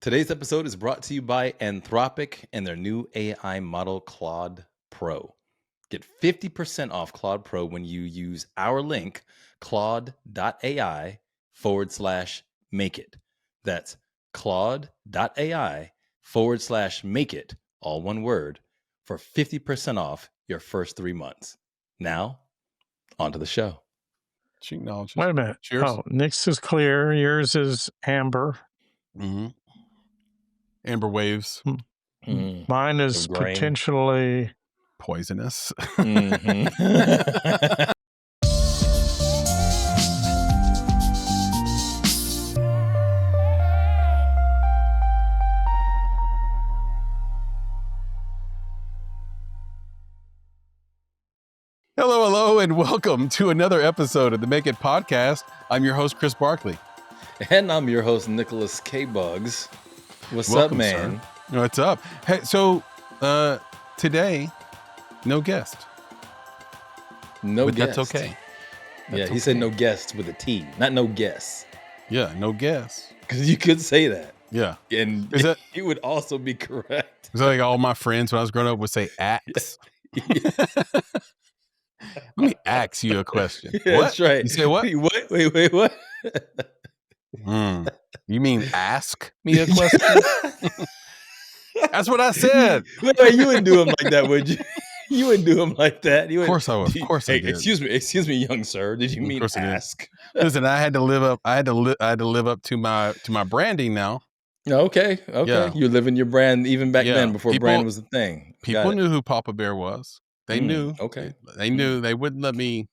Today's episode is brought to you by Anthropic and their new AI model, Claude Pro. Get 50% off Claude Pro when you use our link, claude.ai/make-it. That's claude.ai/make-it, all one word, for 50% off your first 3 months. Now, on to the show. She acknowledges. Wait a minute. Cheers. Oh, Nick's is clear. Yours is amber. Mm-hmm. Amber waves. Mine is potentially poisonous. Mm-hmm. Hello, and welcome to another episode of the Make It Podcast. I'm your host, Chris Barkley. And I'm your host, Nicholas K. Bugs. What's Welcome, up, man? Sir. What's up? Hey, so today, no guest. No but guest. That's okay. He said no guests with a T, not no guests. Yeah, no guest. Because you could say that. Yeah. And it would also be correct. Is that like all my friends when I was growing up would say axe? Let me ask you a question. Yeah, what? That's right. You say what? Wait, what? You mean ask me a question? That's what I said. Wait, you wouldn't do him like that, would you? You wouldn't do him like that. Of course I would. Of course I did. Excuse me, young sir. Did you mean ask? Listen, I had to live up. I had to live up to my branding now. Okay. Yeah. You're living your brand even back then before brand was a thing. People knew who Papa Bear was. They knew. Okay. They knew. They wouldn't let me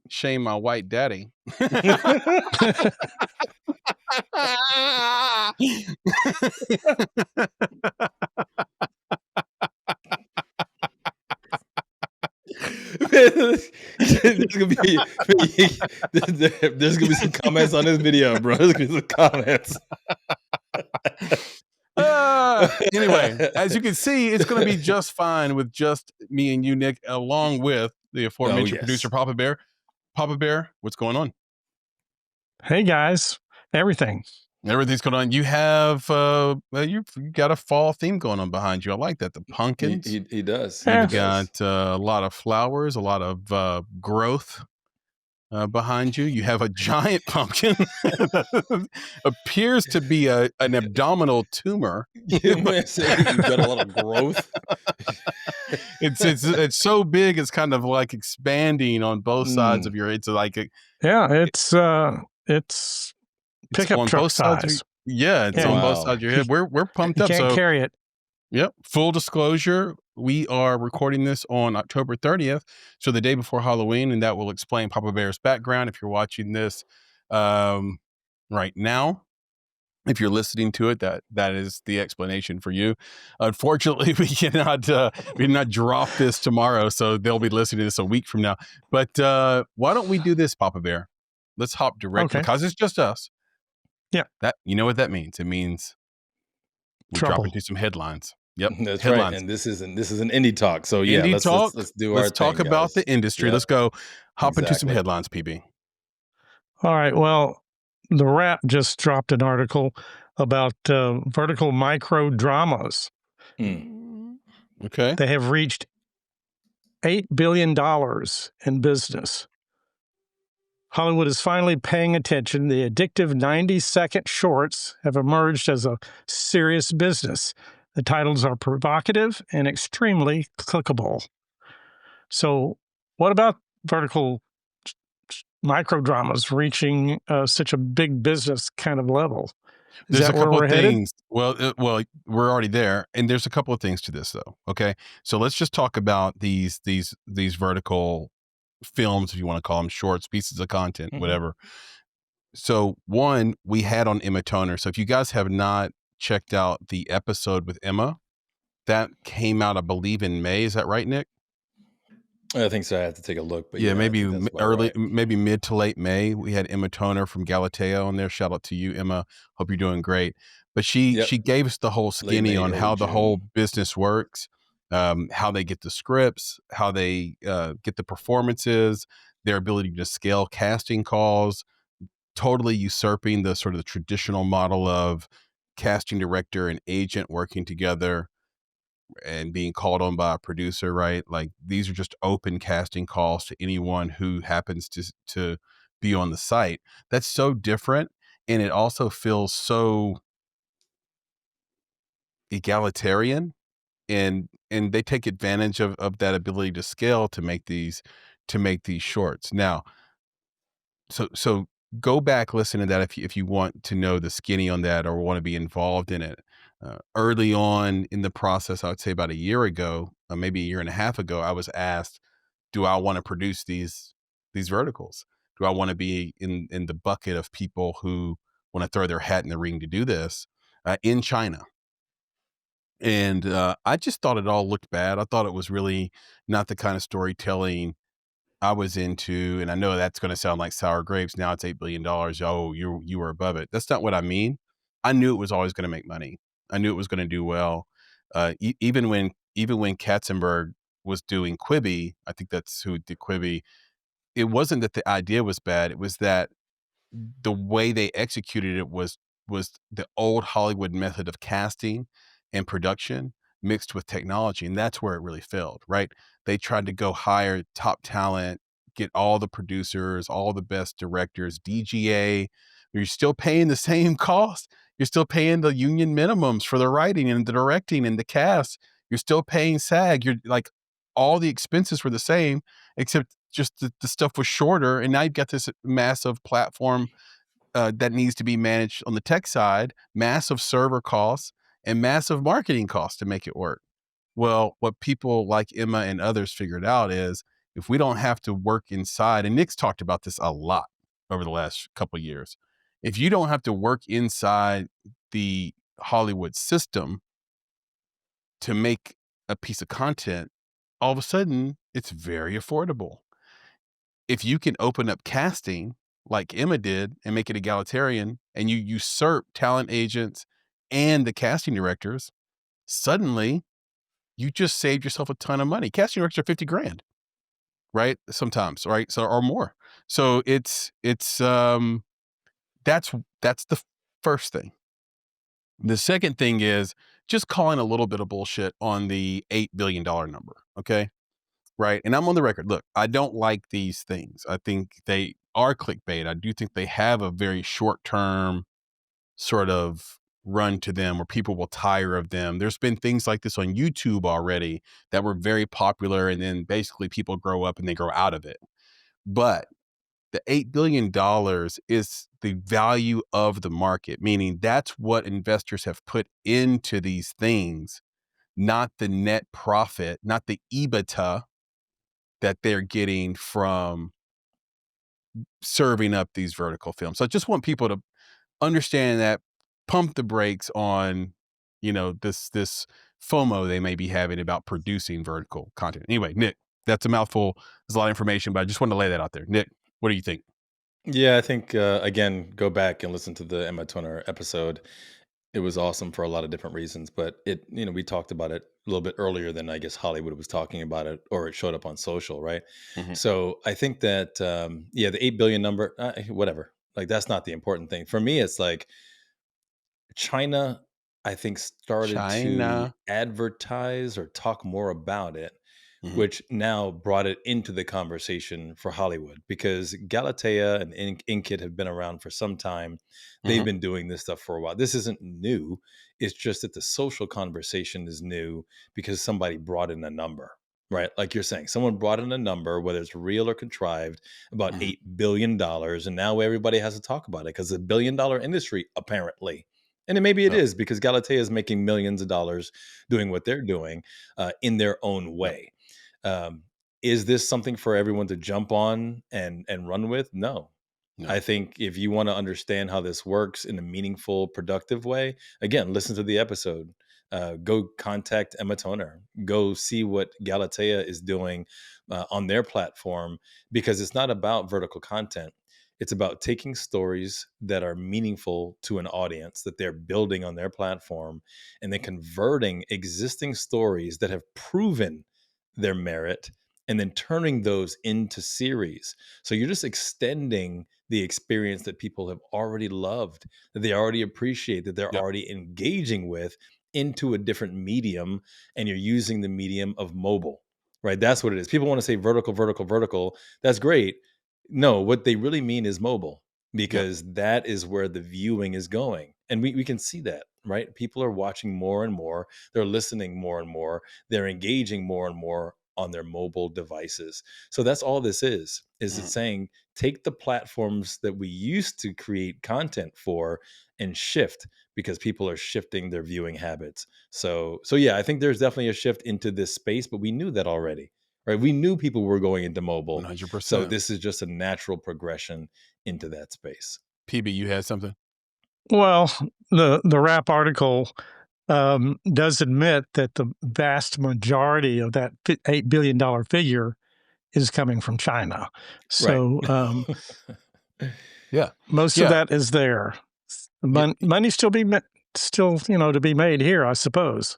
shame my white daddy. There's gonna be some comments on this video, bro. There's gonna be some comments. Anyway, as you can see, it's going to be just fine with just me and you, Nick, along with the aforementioned producer, Papa Bear. Papa Bear, what's going on? Hey guys, everything's going on. You have you got a fall theme going on behind you. I like that. The pumpkins. He does. You've got a lot of flowers, a lot of growth behind you. You have a giant pumpkin that appears to be an abdominal tumor. You've got a lot of growth. It's so big. It's kind of like expanding on both sides of your. It's like it's pickup truck size. It's on both sides of your head. We're pumped up. Can't carry it. Yep. Full disclosure, we are recording this on October 30th, so the day before Halloween, and that will explain Papa Bear's background if you're watching this right now. If you're listening to it, that is the explanation for you. Unfortunately, we cannot drop this tomorrow, so they'll be listening to this a week from now. But why don't we do this, Papa Bear? Let's hop directly because it's just us. Yeah. That you know what that means? It means we drop into some headlines. Yep, that's headlines. Right. And this is an indie talk. So yeah, let's do our Let's talk thing, about guys. the industry. Yep. Let's go hop into some headlines, PB. All right. Well, The Wrap just dropped an article about vertical micro dramas. Okay. They have reached $8 billion in business. Hollywood is finally paying attention. The addictive 90-second shorts have emerged as a serious business. The titles are provocative and extremely clickable. So what about vertical microdramas reaching such a big business kind of level? There's a couple of things. Well, we're already there, and there's a couple of things to this, though. Okay, so let's just talk about these vertical films, if you want to call them shorts, pieces of content, whatever. So one we had on Emma Toner. So if you guys have not checked out the episode with Emma, that came out, I believe, in May. Is that right, Nick? I think so. I have to take a look, but maybe early, maybe mid to late May. We had Emma Toner from Galateo on there. Shout out to you, Emma. Hope you're doing great. But she gave us the whole skinny on how the whole business works, how they get the scripts, how they get the performances, their ability to scale casting calls, totally usurping the sort of the traditional model of casting director and agent working together and being called on by a producer, right? Like these are just open casting calls to anyone who happens to be on the site. That's so different, and it also feels so egalitarian, and they take advantage of that ability to scale to make these shorts. Now, so go back, listen to that if you want to know the skinny on that or want to be involved in it. Early on in the process, I would say about a year ago, maybe a year and a half ago, I was asked, do I want to produce these verticals? Do I want to be in the bucket of people who want to throw their hat in the ring to do this in China? And I just thought it all looked bad. I thought it was really not the kind of storytelling I was into. And I know that's going to sound like sour grapes. Now it's $8 billion. Oh, you were above it. That's not what I mean. I knew it was always going to make money. I knew it was going to do well. Even when Katzenberg was doing Quibi, I think that's who did Quibi. It wasn't that the idea was bad. It was that the way they executed it was the old Hollywood method of casting and production mixed with technology, and that's where it really failed, right? They tried to go hire top talent, get all the producers, all the best directors, DGA. You're still paying the same cost. You're still paying the union minimums for the writing and the directing and the cast. You're still paying SAG. You're like, all the expenses were the same, except just the stuff was shorter. And now you've got this massive platform that needs to be managed on the tech side, massive server costs and massive marketing costs to make it work. Well, what people like Emma and others figured out is if we don't have to work inside, and Nick's talked about this a lot over the last couple of years, if you don't have to work inside the Hollywood system to make a piece of content, all of a sudden it's very affordable. If you can open up casting like Emma did and make it egalitarian, and you usurp talent agents and the casting directors, suddenly you just saved yourself a ton of money. Casting directors are 50 grand, right? Sometimes, right? So, or more. So it's that's the first thing. The second thing is just calling a little bit of bullshit on the $8 billion number. Okay. Right. And I'm on the record. Look, I don't like these things. I think they are clickbait. I do think they have a very short term sort of run to them where people will tire of them. There's been things like this on YouTube already that were very popular. And then basically people grow up and they grow out of it. But the $8 billion is the value of the market, meaning that's what investors have put into these things, not the net profit, not the EBITDA that they're getting from serving up these vertical films. So I just want people to understand that, pump the brakes on, this FOMO they may be having about producing vertical content. Anyway, Nick, that's a mouthful. There's a lot of information, but I just want to lay that out there. Nick, what do you think? Yeah, I think again, go back and listen to the Emma Turner episode. It was awesome for a lot of different reasons, but we talked about it a little bit earlier than I guess Hollywood was talking about it, or it showed up on social, right? Mhm. So I think that yeah, the 8 billion number, whatever, like that's not the important thing for me. It's like China, I think, started to China. advertise or talk more about it, Mhm. which now brought it into the conversation for Hollywood because Galatea and Inkit have been around for some time. They've Mhm. been doing this stuff for a while. This isn't new. It's just that the social conversation is new because somebody brought in a number, right? Like you're saying, someone brought in a number, whether it's real or contrived, about Mhm. $8 billion. And now everybody has to talk about it because it's $1 billion industry, apparently. And maybe it Yep. is because Galatea is making millions of dollars doing what they're doing in their own Yep. way. Um, is this something for everyone to jump on and run with? No. I No. think if you want to understand how this works in a meaningful, productive way, again, listen to the episode. Go contact Emma Toner. Go see what Galatea is doing on their platform because it's not about vertical content. It's about taking stories that are meaningful to an audience that they're building on their platform and then converting existing stories that have proven their merit and then turning those into series. So you're just extending the experience that people have already loved, that they already appreciate, that they're Yep. already engaging with, into a different medium, and you're using the medium of mobile, right? That's what it is. People want to say vertical, vertical, vertical. That's great. No, what they really mean is mobile, Yep. because that is where the viewing is going. And we can see that, right? People are watching more and more. They're listening more and more. They're engaging more and more on their mobile devices. So that's all this is Mhm. it saying, take the platforms that we used to create content for and shift, because people are shifting their viewing habits. So yeah, I think there's definitely a shift into this space, but we knew that already, right? We knew people were going into mobile. So 100%. this is just a natural progression into that space. PB, you had something? Well, the Wrap article does admit that the vast majority of that $8 billion figure is coming from China. So Yeah. most Yeah. of that is there. Money still to be made here, I suppose.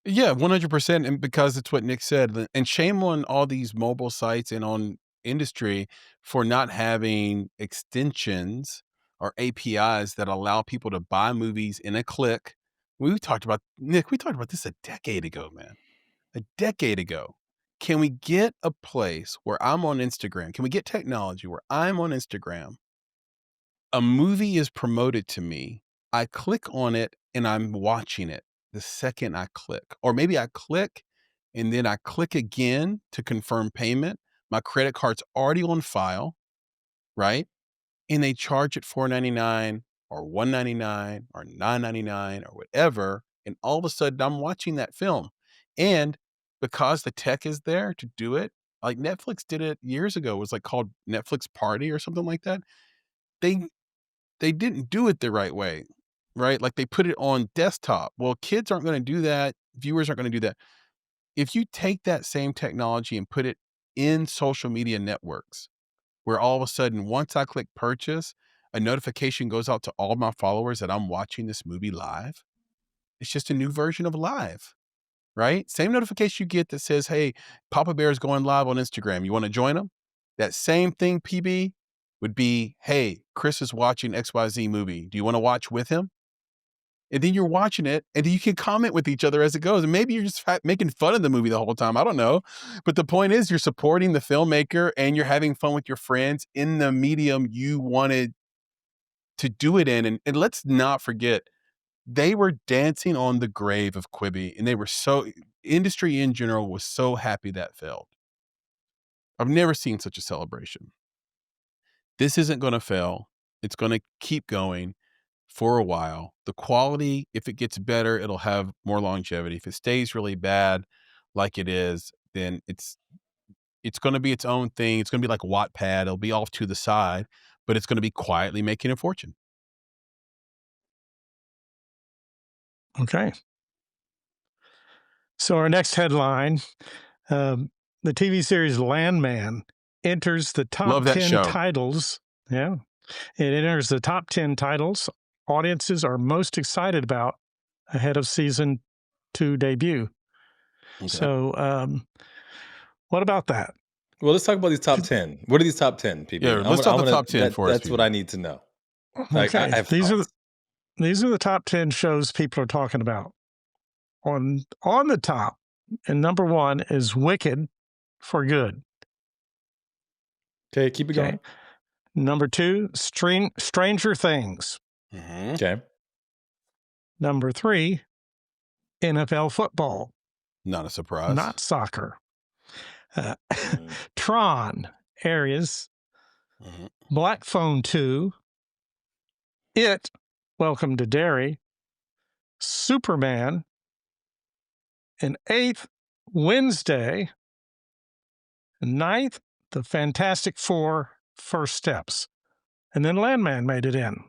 Yeah, 100%. And because it's what Nick said, and shame on all these mobile sites and on industry for not having extensions or APIs that allow people to buy movies in a click. We talked about, Nick, we talked about this a decade ago, man. A decade ago. Can we get a place where I'm on Instagram? Can we get technology where I'm on Instagram? A movie is promoted to me. I click on it and I'm watching it the second I click. Or maybe I click and then I click again to confirm payment. My credit card's already on file, right? And they charge it $4.99 or $1.99 or $9.99 or whatever. And all of a sudden I'm watching that film. And because the tech is there to do it, like Netflix did it years ago, it was like called Netflix Party or something like that. They didn't do it the right way, right? Like they put it on desktop. Well, kids aren't going to do that. Viewers aren't going to do that. If you take that same technology and put it in social media networks, where all of a sudden, once I click purchase, a notification goes out to all my followers that I'm watching this movie live. It's just a new version of live, right? Same notification you get that says, hey, Papa Bear is going live on Instagram. You want to join them? That same thing, PB, would be, hey, Chris is watching XYZ movie. Do you want to watch with him? And then you're watching it, and then you can comment with each other as it goes. And maybe you're just making fun of the movie the whole time. I don't know. But the point is, you're supporting the filmmaker and you're having fun with your friends in the medium you wanted to do it in. And let's not forget, they were dancing on the grave of Quibi, and they were industry in general was so happy that failed. I've never seen such a celebration. This isn't going to fail. It's going to keep going for a while. The quality, if it gets better, it'll have more longevity. If it stays really bad like it is, then it's going to be its own thing. It's going to be like Wattpad. It'll be off to the side, but it's going to be quietly making a fortune. Okay. So our next headline, the TV series Landman enters the top Love that 10 show. titles. Yeah. It enters the top 10 titles audiences are most excited about ahead of season 2 debut. Okay. So what about that? Well, let's talk about these top 10. What are these top 10, PB? Yeah, let's talk the top 10 for us. That's what I need to know. Okay. I have these thoughts. are the top 10 shows people are talking about. On the top, and number 1 is Wicked for Good. Okay, keep it going. Number 2, Stranger Things. Mm-hmm. Okay. Number 3, NFL football. Not a surprise. Not soccer. Tron, Aries. Mm-hmm. Black Phone 2. It, Welcome to Derry. Superman. And 8th, Wednesday. And 9th, The Fantastic Four, First Steps. And then Landman made it in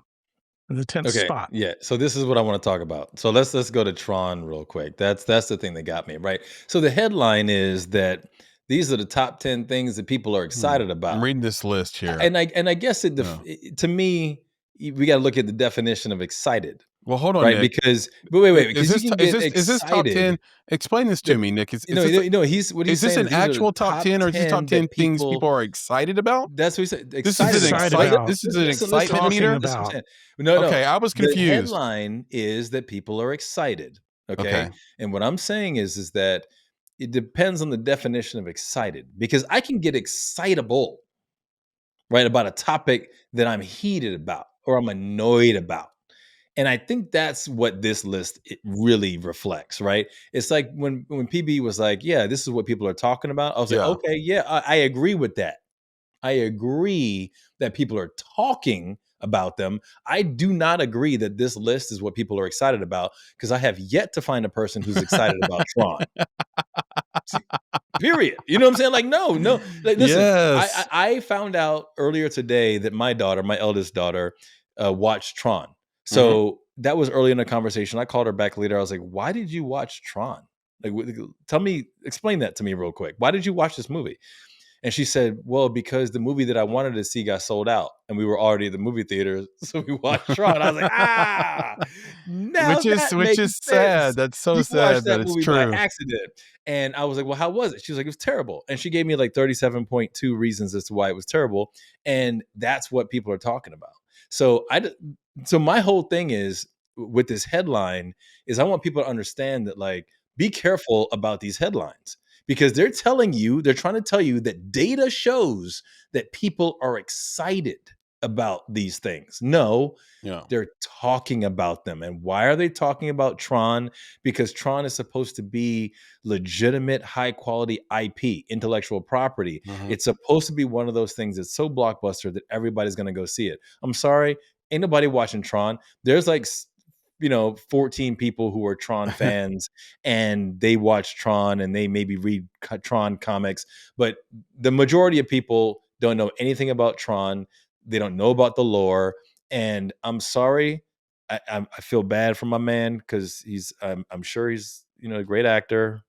the 10th spot. Yeah. So this is what I want to talk about. So let's go to Tron real quick. That's the thing that got me, right? So the headline is that these are the top 10 things that people are excited about. I'm reading this list here. And I guess to me, we got to look at the definition of excited, Well, hold on, right? Nick. Because but wait, Is because you this can is get this top 10? excited. Explain this to The, me, Nick. he's what he's Is this saying an is these are the actual top top 10, or is this top 10 10 that things people. people are excited about? That's what he said. This is Excited an about. Excited Like, about. this is an listen, excitement Talking meter. listen. What I'm about. saying. No, no. Okay, I was The confused. headline is that people are excited. Okay, Okay. and what I'm saying is that it depends on the definition of excited, because I can get excitable, right, about a topic that I'm heated about or I'm annoyed about. And I think that's what this list it really reflects, right? It's like when PB was like, "Yeah, this is what people are talking about." I was like, Yeah. "Okay, yeah, I agree with that. I agree that people are talking about them. I do not agree that this list is what people are excited about, because I have yet to find a person who's excited about Tron. Period. You know what I'm saying? Like, no, no. Like, listen, Yes. I found out earlier today that my daughter, my eldest daughter, watched Tron. Mhm. So that was early in the conversation. I called her back later. I was like, "Why did you watch Tron? Like, tell me, explain that to me real quick. Why did you watch this movie?" And she said, "Well, because the movie that I wanted to see got sold out, and we were already at the movie theater, so we watched Tron." I was like, now that Which makes is sad. sense. That's so You watched sad, but that it's movie by true. accident." And I was like, "Well, how was it?" She was like, "It was terrible." And she gave me like 37.2 reasons as to why it was terrible. And that's what people are talking about. So so my whole thing is with this headline is I want people to understand that, like, be careful about these headlines, because they're trying to tell you that data shows that people are excited about these things. No, Yeah. they're talking about them. And why are they talking about Tron? Because Tron is supposed to be legitimate, high quality IP, intellectual property. Mhm. It's supposed to be one of those things that's so blockbuster that everybody's going to go see it. I'm sorry, ain't nobody watching Tron. There's like 14 people who are Tron fans, and they watch Tron and they maybe read Tron comics, but the majority of people don't know anything about Tron. They don't know about the lore, and I'm sorry, I feel bad for my man, because I'm sure he's a great actor,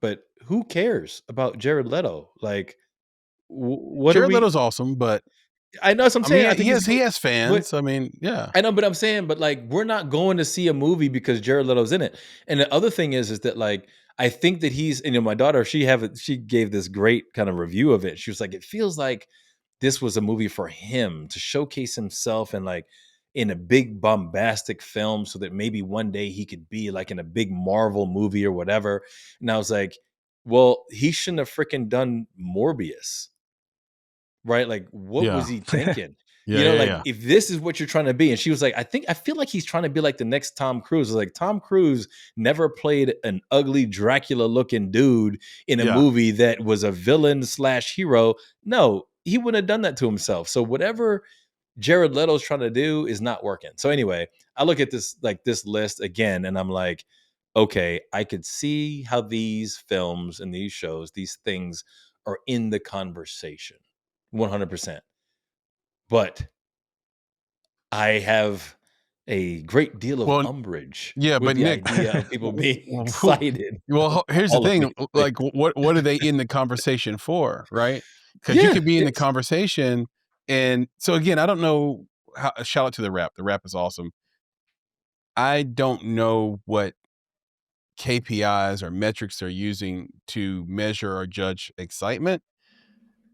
but who cares about Jared Leto? Like, what are Jared we? Leto's awesome, but I know what I'm I saying. I mean, think he's he great, has but fans. I mean, yeah. I know, but I'm saying, but like, we're not going to see a movie because Jared Leto's in it. And the other thing is that, like, I think that my daughter, she gave this great kind of review of it. She was like, it feels like this was a movie for him to showcase himself, and like in a big bombastic film, so that maybe one day he could be like in a big Marvel movie or whatever. And I was like, well, he shouldn't have freaking done Morbius. Right? Like, what was Yeah. he thinking? Yeah, yeah, Like, yeah. if this is what you're trying to be. And she was like, I feel like he's trying to be like the next Tom Cruise. I was like, Tom Cruise never played an ugly Dracula looking dude in a Yeah. movie that was a villain slash hero. No, he wouldn't have done that to himself. So whatever Jared Leto's trying to do is not working. So anyway, I look at this list again, and I'm like, okay, I could see how these films and these shows, these things are in the conversation 100%. But I have a great deal of Well, umbrage yeah, with but the Nick, idea of people being who excited well, about here's the all of thing, these like, things. what are they in the conversation for, right? Because you Yeah, could be in the it's conversation, and so, again, I don't know how shout out to the rap. The rap is awesome. I don't know what KPIs or metrics they're using to measure or judge excitement.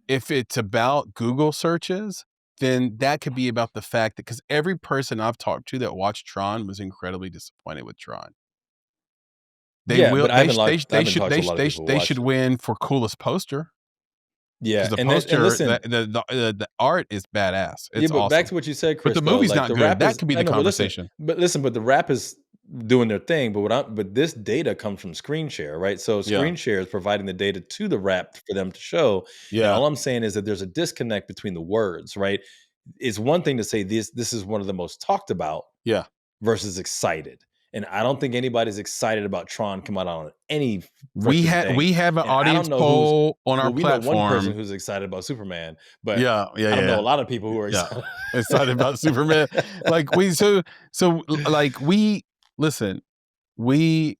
If it's about Google searches, then that could be about the fact that, because every person I've talked to that watched Tron was incredibly disappointed with Tron. They yeah, will but I haven't talked to a lot of people who they should watched it. win for coolest poster, Yeah, because the and poster, listen, the art is badass. yeah, It's but back awesome. to what you said, But the Chris, though, movie's like not the good. rap That is, could be I the know, conversation. but the rap is doing their thing. But this data comes from screen share, right? So Yeah. screen share is providing the data to the rap for them to show. And Yeah. all I'm saying is that there's a disconnect between the words, right? It's one thing to say this is one of the most talked about Yeah. versus excited. And I don't think anybody's excited about Tron come out on any freaking thing. We have an And I don't audience know who's poll on our well, we know one person platform. who's excited about Superman, but Yeah, yeah, I don't know yeah. a lot of people who are Yeah. excited. Excited about Superman. Like, like, we listen, we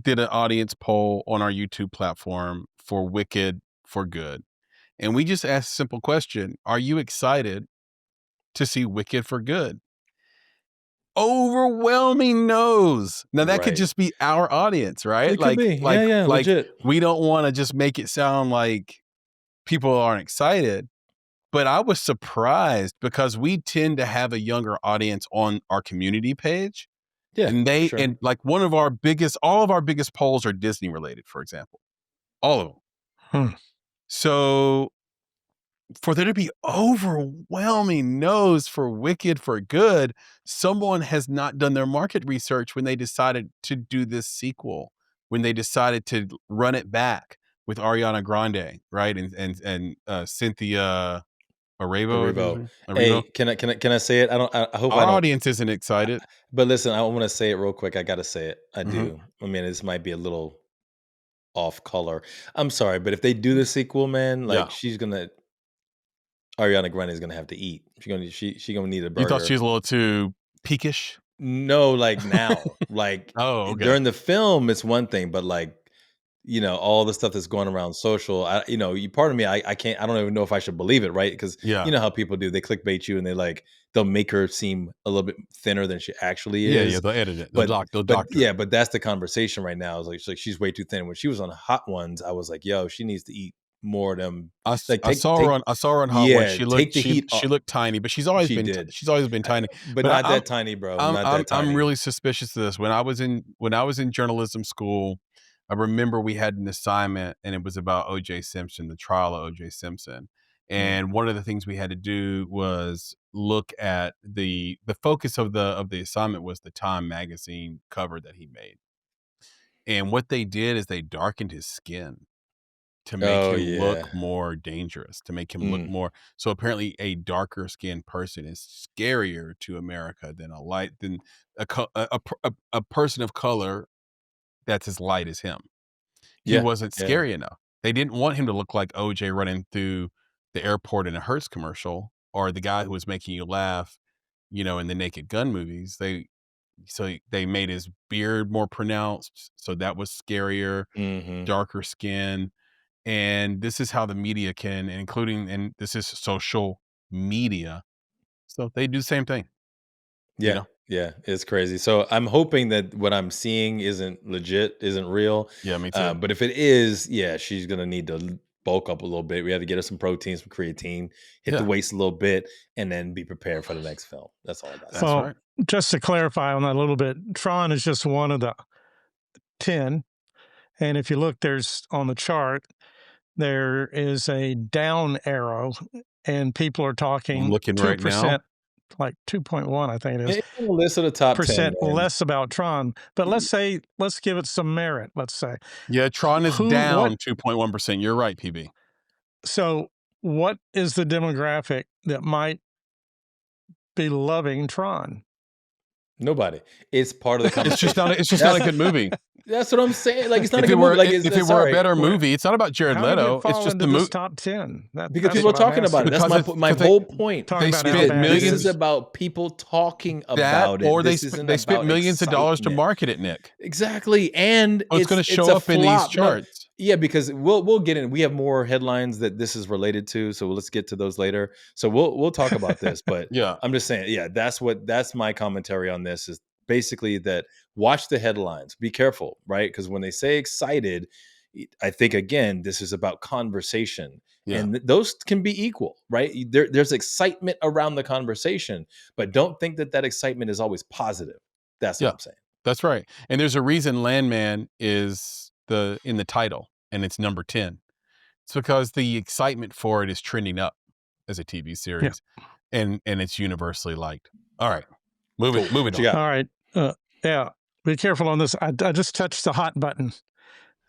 did an audience poll on our YouTube platform for Wicked for Good. And we just asked a simple question: are you excited to see Wicked for Good? overwhelming no's. Now that could Right. just be our audience, right? It could be. Yeah, legit. We don't want to just make it sound like people aren't excited. But I was surprised because we tend to have a younger audience on our community page. Yeah, And for sure. and like all of our biggest polls are Disney related, for example. All of them. So for there to be overwhelming no's for Wicked for Good, someone has not done their market research when they decided to do this sequel, when they decided to run it back with Ariana Grande, right? And Cynthia Arrivo. Erivo. Hey, can I say it? I hope I Our don't. audience isn't excited. But listen, I want to say it real quick. I got to say it. I Mhm. do. I mean, this might be a little off color. I'm sorry, but if they do the sequel, man, like Yeah. Ariana Grande is gonna have to eat. She gonna need a You thought burger. she was a little too peakish? No, like now, like Oh, okay. during the film, it's one thing, but like all the stuff that's going around social. Part of me, I can't. I don't even know if I should believe it, right? Because Yeah. you know how people do. They clickbait you, and they'll make her seem a little bit thinner than she actually Yeah, is. they'll edit it. They'll doctor it. But that's the conversation right now. Is like she's way too thin. When she was on Hot Ones, I was like, yo, she needs to eat more of them. I Like saw her on Hot Ones. yeah, She take looked the heat she off. looked tiny, but she's always She been did, tiny. but But not that tiny, bro. Not that tiny. I'm really suspicious of this. When I was in journalism school, I remember we had an assignment and it was about O.J. Simpson, the trial of O.J. Simpson. And one of the things we had to do was look at the focus of the assignment was the Time magazine cover that he made. And what they did is they darkened his skin to make Oh him yeah. look more dangerous, to make him look more. So apparently, a darker skinned person is scarier to America than a person of color that's as light as him. He Yeah. wasn't Yeah. scary enough. They didn't want him to look like OJ running through the airport in a Hertz commercial, or the guy who was making you laugh, in the Naked Gun movies. They made his beard more pronounced, so that was scarier, darker skin. And this is how the media and this is social media. So they do the same thing, you Yeah, know? yeah, it's crazy. So I'm hoping that what I'm seeing isn't legit, isn't real. Yeah, me too. But if it is, yeah, she's gonna need to bulk up a little bit. We have to get her some protein, some creatine, hit the Yeah, waist a little bit, and then be prepared for the next film. That's all I got. that's right. Just to clarify on that a little bit, Tron is just one of the 10. And if you look, there's on the chart, there is a down arrow, and people are I'm talking looking right now. 2%, like 2.1, I think it is, It's on the list of the top 10, percent man. less about Tron. But let's give it some merit, let's say. Yeah, Tron is What down 2.1%. You're right, PB. So what is the demographic that might be loving Tron? Nobody. It's part of the It's conversation. just not a good movie. That's what I'm saying. Like it's not a If good it were movie. Like if it were a better movie, it's not about Jared How did it Leto. fall It's just into the this movie. top 10? because That's people are what I'm talking about it. asking. That's Because my whole point. Talking They about how spent bad it This millions is is. about people talking That, about it. or This they isn't spent about millions of dollars to excitement. market it, Nick. Exactly, and Oh, it's going to it's show a up in these flop. No, charts. yeah, because we'll get in. We have more headlines that this is related to, so let's get to those later. So we'll talk about this, but Yeah. I'm just saying, yeah, that's my commentary on this is basically that watch the headlines, be careful, right? Because when they say excited, I think again, this is about conversation. Yeah. And those can be equal, right? There's excitement around the conversation, but don't think that excitement is always positive. That's what I'm saying. That's right. And there's a reason Landman is in the title and it's number 10. It's because the excitement for it is trending up as a TV series, and it's universally liked. All right, moving What you on. got? All right. Yeah. Be careful on this. I just touched the hot button.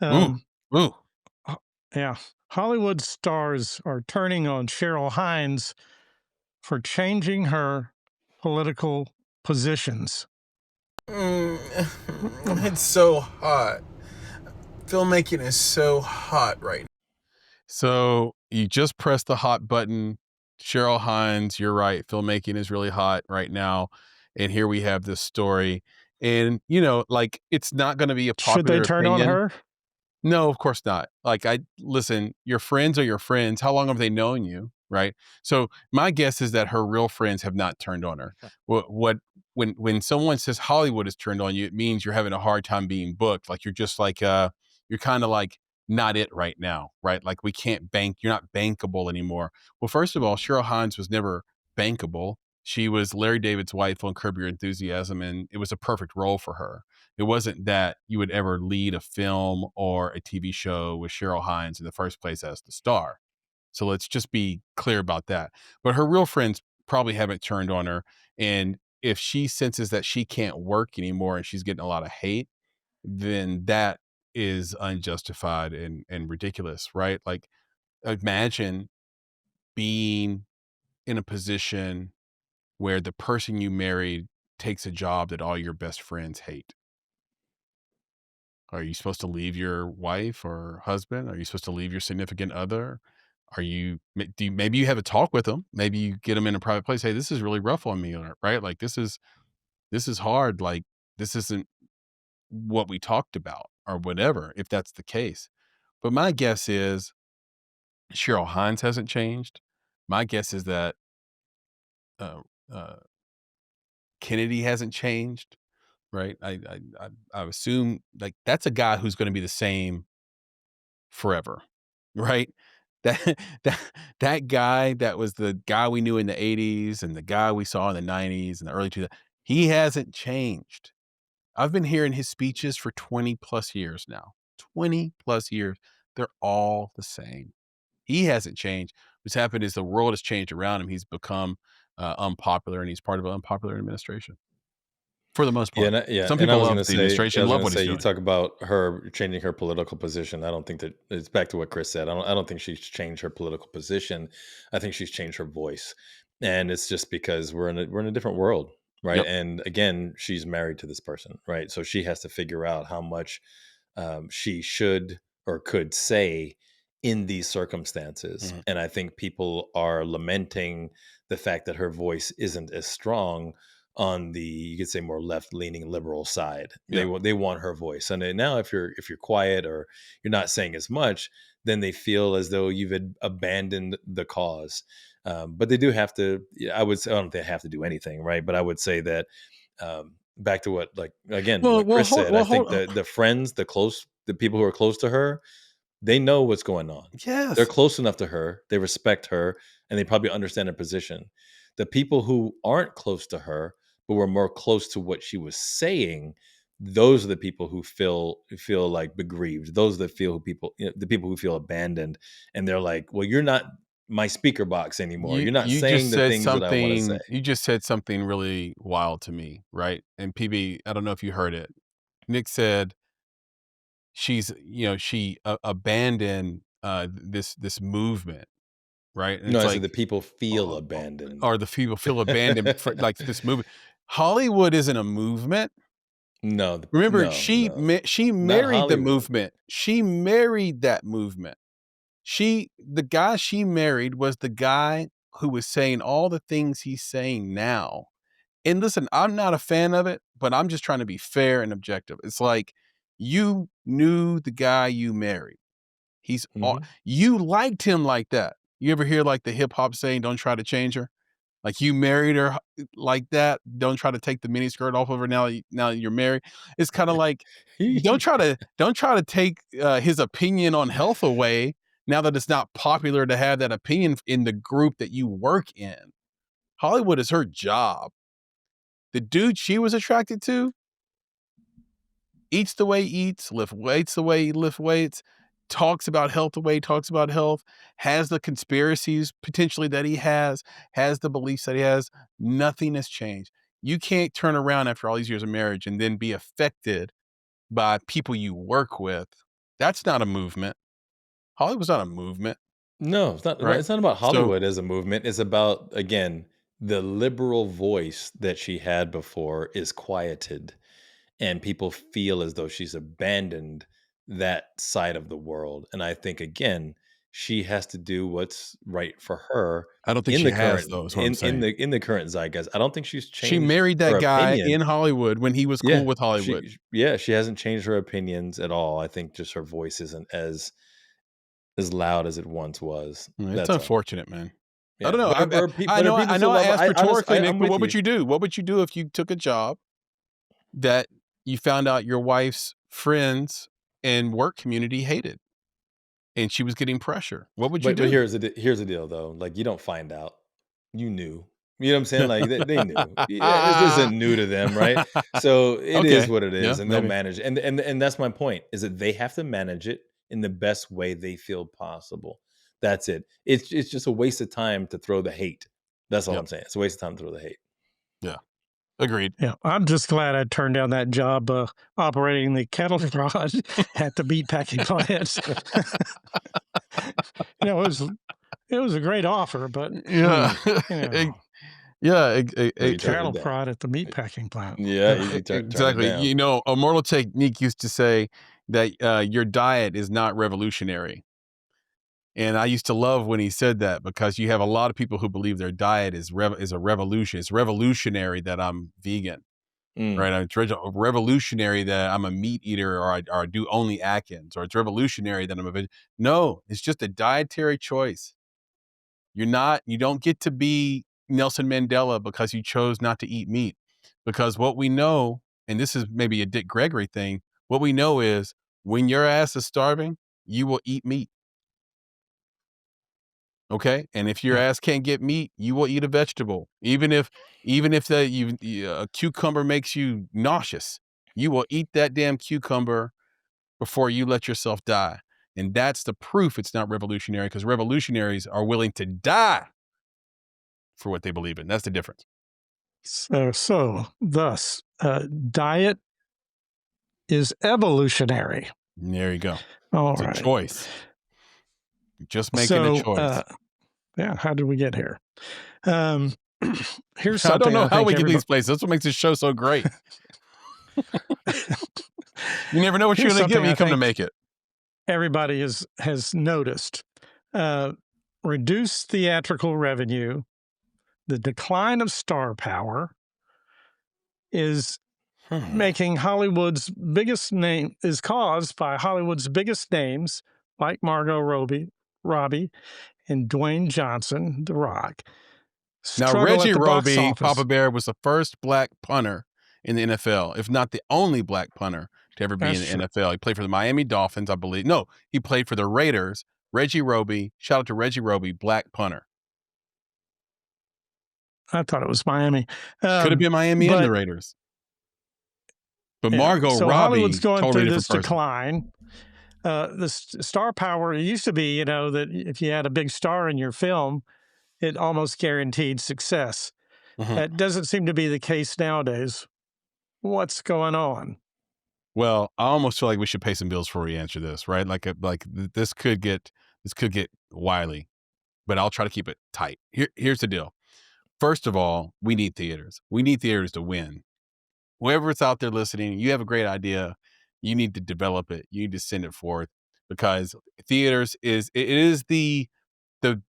Ooh. Yeah. Hollywood stars are turning on Cheryl Hines for changing her political positions. It's so hot. Filmmaking is so hot right now. So you just press the hot button. Cheryl Hines, you're right. Filmmaking is really hot right now. And here we have this story. And, it's not going to be a popular Should they turn opinion. on her? No, of course not. Listen, your friends are your friends. How long have they known you? right? So my guess is that her real friends have not turned on her. What when someone says Hollywood has turned on you, it means you're having a hard time being booked. Like you're just like you're kind of like not it right now, right? Like we can't bank, you're not bankable anymore. Well, first of all, Cheryl Hines was never bankable. She was Larry David's wife on Curb Your Enthusiasm, and it was a perfect role for her. It wasn't that you would ever lead a film or a TV show with Cheryl Hines in the first place as the star. So let's just be clear about that. But her real friends probably haven't turned on her. And if she senses that she can't work anymore and she's getting a lot of hate, then that is unjustified and ridiculous, right? Like imagine being in a position where the person you married takes a job that all your best friends hate. Are you supposed to leave your wife or husband? Are you supposed to leave your significant other? Are you, maybe you have a talk with them. Maybe you get them in a private place. Hey, this is really rough on me, right? Like this is hard. Like this isn't what we talked about or whatever, if that's the case. But my guess is Cheryl Hines hasn't changed. My guess is that uh, uh, Kennedy hasn't changed, right? I assume like that's a guy who's going to be the same forever, right? That that that guy that was the guy we knew in the 80s and the guy we saw in the 90s and the early 2000s, he hasn't changed. I've been hearing his speeches for 20 plus years now. 20 plus years. They're all the same. He hasn't changed. What's happened is the world has changed around him. He's become unpopular and he's part of an unpopular administration for the most part. Some And I people was love gonna the say, administration, love what he's you doing. talk about her changing her political position. I don't think that it's back to what Chris said. I don't think she's changed her political position. I think she's changed her voice, and it's just because we're in a different world, right? Yep. And again, she's married to this person, right? So she has to figure out how much she should or could say in these circumstances. Mhm. And I think people are lamenting the fact that her voice isn't as strong on the, you could say, more left leaning liberal side. Yeah. They want her voice. And then now if you're quiet or you're not saying as much, then they feel as though you've abandoned the cause. But they do have to. Yeah, I would say, I don't think they have to do anything, right? But I would say that back to what, like, again, what Chris said. I think Hold. that the friends, the people who are close to her, they know what's going on. They're Yes. close enough to her, they respect her, and they probably understand her position. The people who aren't close to her, but were more close to what she was saying, those are the people who feel like begrieved. Those are the the people who feel abandoned, and they're like, "Well, you're not my speaker box anymore. You You're not you saying just the said things that I want to say." something you just said something really wild to me, right? And PB, I don't know if you heard it. Nick said she abandoned this movement, right? And No, it's I said like the people feel uh, abandoned. or the people feel abandoned for like this movement. Hollywood isn't a movement. No, Remember, no, no, she not married the Hollywood. movement. She married that movement. The guy she married was the guy who was saying all the things he's saying now. And listen, I'm not a fan of it, but I'm just trying to be fair and objective. It's like you knew the guy you married. Mhm. You liked him like that. You ever hear like the hip hop saying, "Don't try to change her"? Like you married her like that. Don't try to take the miniskirt off of her now. Now you're married. It's kind of like don't try to take his opinion on health away. Now that it's not popular to have that opinion in the group that you work in. Hollywood is her job. The dude she was attracted to eats the way he eats, lift weights the way he lift weights, talks about health the way he talks about health, has the conspiracies potentially that he has the beliefs that he has. Nothing has changed. You can't turn around after all these years of marriage and then be affected by people you work with. That's not a movement. Hollywood's not a movement, No, right? it's not about So Hollywood as a movement. It's about, again, the liberal voice that she had before is quieted, and people feel as though she's abandoned that side of the world. And I think, again, she has to do what's right for her I don't think in she the has current though, is what I'm saying. in the current zeitgeist. I don't think she's She changed married her that guy opinion. in Hollywood when he was cool Yeah, with Hollywood. she hasn't changed her opinions at all. I think just her voice isn't as loud as it once was. It's That's all. unfortunate, man. I don't know. But are I people know still I love? asked rhetorically, Nick, I'm but with what would you. you do? What would you do if you took a job that you found out your wife's friends and work community hated and she was getting pressure? What would you But do? here's the deal though. Like you don't find out. You knew. You know what I'm saying? Like they knew. Yeah, this isn't new to them, right? So it is Okay. what it Yeah, is, and they'll maybe. manage it. And that's my point, is that they have to manage it in the best way they feel possible. That's it. It's just a waste of time to throw the hate. That's all Yep. I'm saying. It's a waste of time to throw the hate. Yeah. Agreed. Yeah, I'm just glad I turned down that job operating the cattle prod at the meatpacking plant. It was a great offer, but Yeah. Yeah, So you turned cattle it down. prod at the meatpacking plant. Yeah, you turn it exactly. down. You know, Immortal Technique used to say that your diet is not revolutionary. And I used to love when he said that, because you have a lot of people who believe their diet is a revolution. It's revolutionary that I'm vegan, right? It's revolutionary that I'm a meat eater, or I do only Atkins, or it's revolutionary that I'm a No, it's just a dietary choice. You don't get to be Nelson Mandela because you chose not to eat meat. Because what we know, and this is maybe a Dick Gregory thing, what we know is when your ass is starving, you will eat meat. Okay, and if your Yeah. ass can't get meat, you will eat a vegetable. Even if a cucumber makes you nauseous, you will eat that damn cucumber before you let yourself die. And that's the proof it's not revolutionary, because revolutionaries are willing to die for what they believe in. That's the difference. Thus, diet is evolutionary. There you go. All It's right. a choice. Just making a choice. Yeah, how did we get here? Here's I don't something know how we get everybody, these places. That's what makes this show so great. You never know what you're Here's going to get something when you I come to think make it. everybody has noticed. Reduced theatrical revenue, the decline of star power is making Hollywood's biggest name, is caused by Hollywood's biggest names like Margot Robbie, and Dwayne Johnson, The Rock, Now, struggle Reggie at the box Roby, office. Papa Bear, was the first black punter in the NFL, if not the only black punter to ever be That's in the true. NFL. He played for the Miami Dolphins, I believe. No, he played for the Raiders. Reggie Roby, shout out to Reggie Roby, black punter. I thought it was Miami. Could have been Miami and the but Raiders. But yeah, Margot so Hollywood's Robbie, going totally through different this person. decline. The star power, it used to be, that if you had a big star in your film, it almost guaranteed success. That doesn't seem to be the case nowadays. What's going on? Well, I almost feel like we should pay some bills before we answer this, right? This could get wily, but I'll try to keep it tight. Here's the deal. First of all, we need theaters. We need theaters to win. Whoever's out there listening, you have a great idea. You need to develop it. You need to send it forth, because theaters is the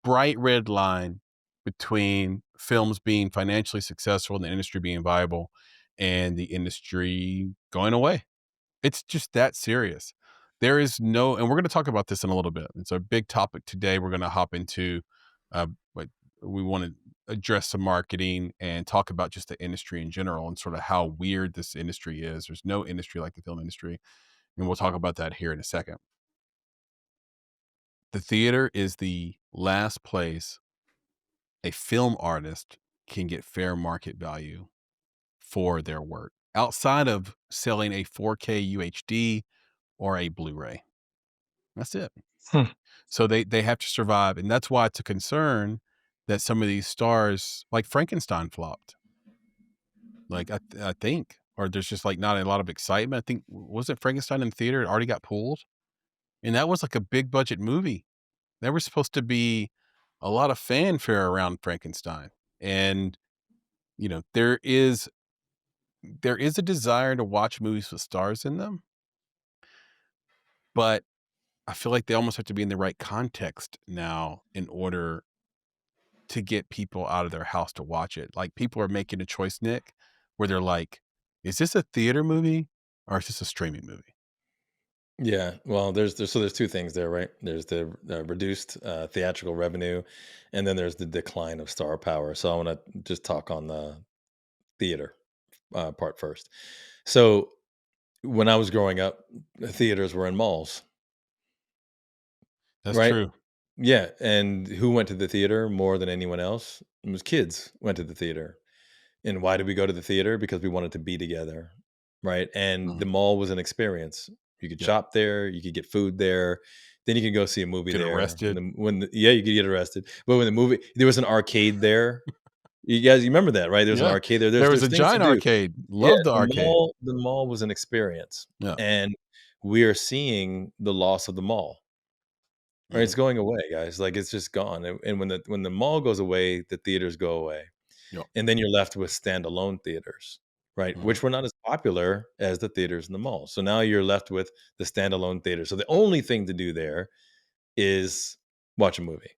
bright red line between films being financially successful and the industry being viable and the industry going away. It's just that serious. There is no, and we're going to talk about this in a little bit. It's a big topic today. We're going to hop into, what we want to address some marketing and talk about just the industry in general and sort of how weird this industry is. There's no industry like the film industry. And we'll talk about that here in a second. The theater is the last place a film artist can get fair market value for their work outside of selling a 4K UHD or a Blu-ray. That's it. So they have to survive. And that's why it's a concern that some of these stars, like Frankenstein, flopped. Like I think, or there's just like not a lot of excitement. I think, wasn't Frankenstein in the theater? It already got pulled. And that was like a big budget movie. There was supposed to be a lot of fanfare around Frankenstein. And, there is a desire to watch movies with stars in them. But I feel like they almost have to be in the right context now in order to get people out of their house to watch it. Like, people are making a choice, Nick, where they're like, is this a theater movie or is this a streaming movie? Yeah, well, there's two things there, right? There's the reduced theatrical revenue, and then there's the decline of star power. So I want to just talk on the theater part first. So when I was growing up, the theaters were in malls, That's right? true. Yeah, and who went to the theater more than anyone else? It was kids went to the theater. And why did we go to the theater? Because we wanted to be together, right? And the Mhm. mall was an experience. You could Yep. shop there, you could get food there, then you could go see a movie Get there. arrested. Yeah, you could get arrested. But when the movie, there was an arcade there. You remember that, right? There's an Yeah. arcade there. There was There's a things to giant do. arcade. Yeah, Loved the arcade. the mall was an experience, Yeah. and we are seeing the loss of the mall. Right, Mhm. it's going away, guys. Like it's just gone. And when the mall goes away, the theaters go away. Yep. And then you're left with standalone theaters, right? Mhm. Which were not as popular as the theaters in the mall. So now you're left with the standalone theater. So the only thing to do there is watch a movie.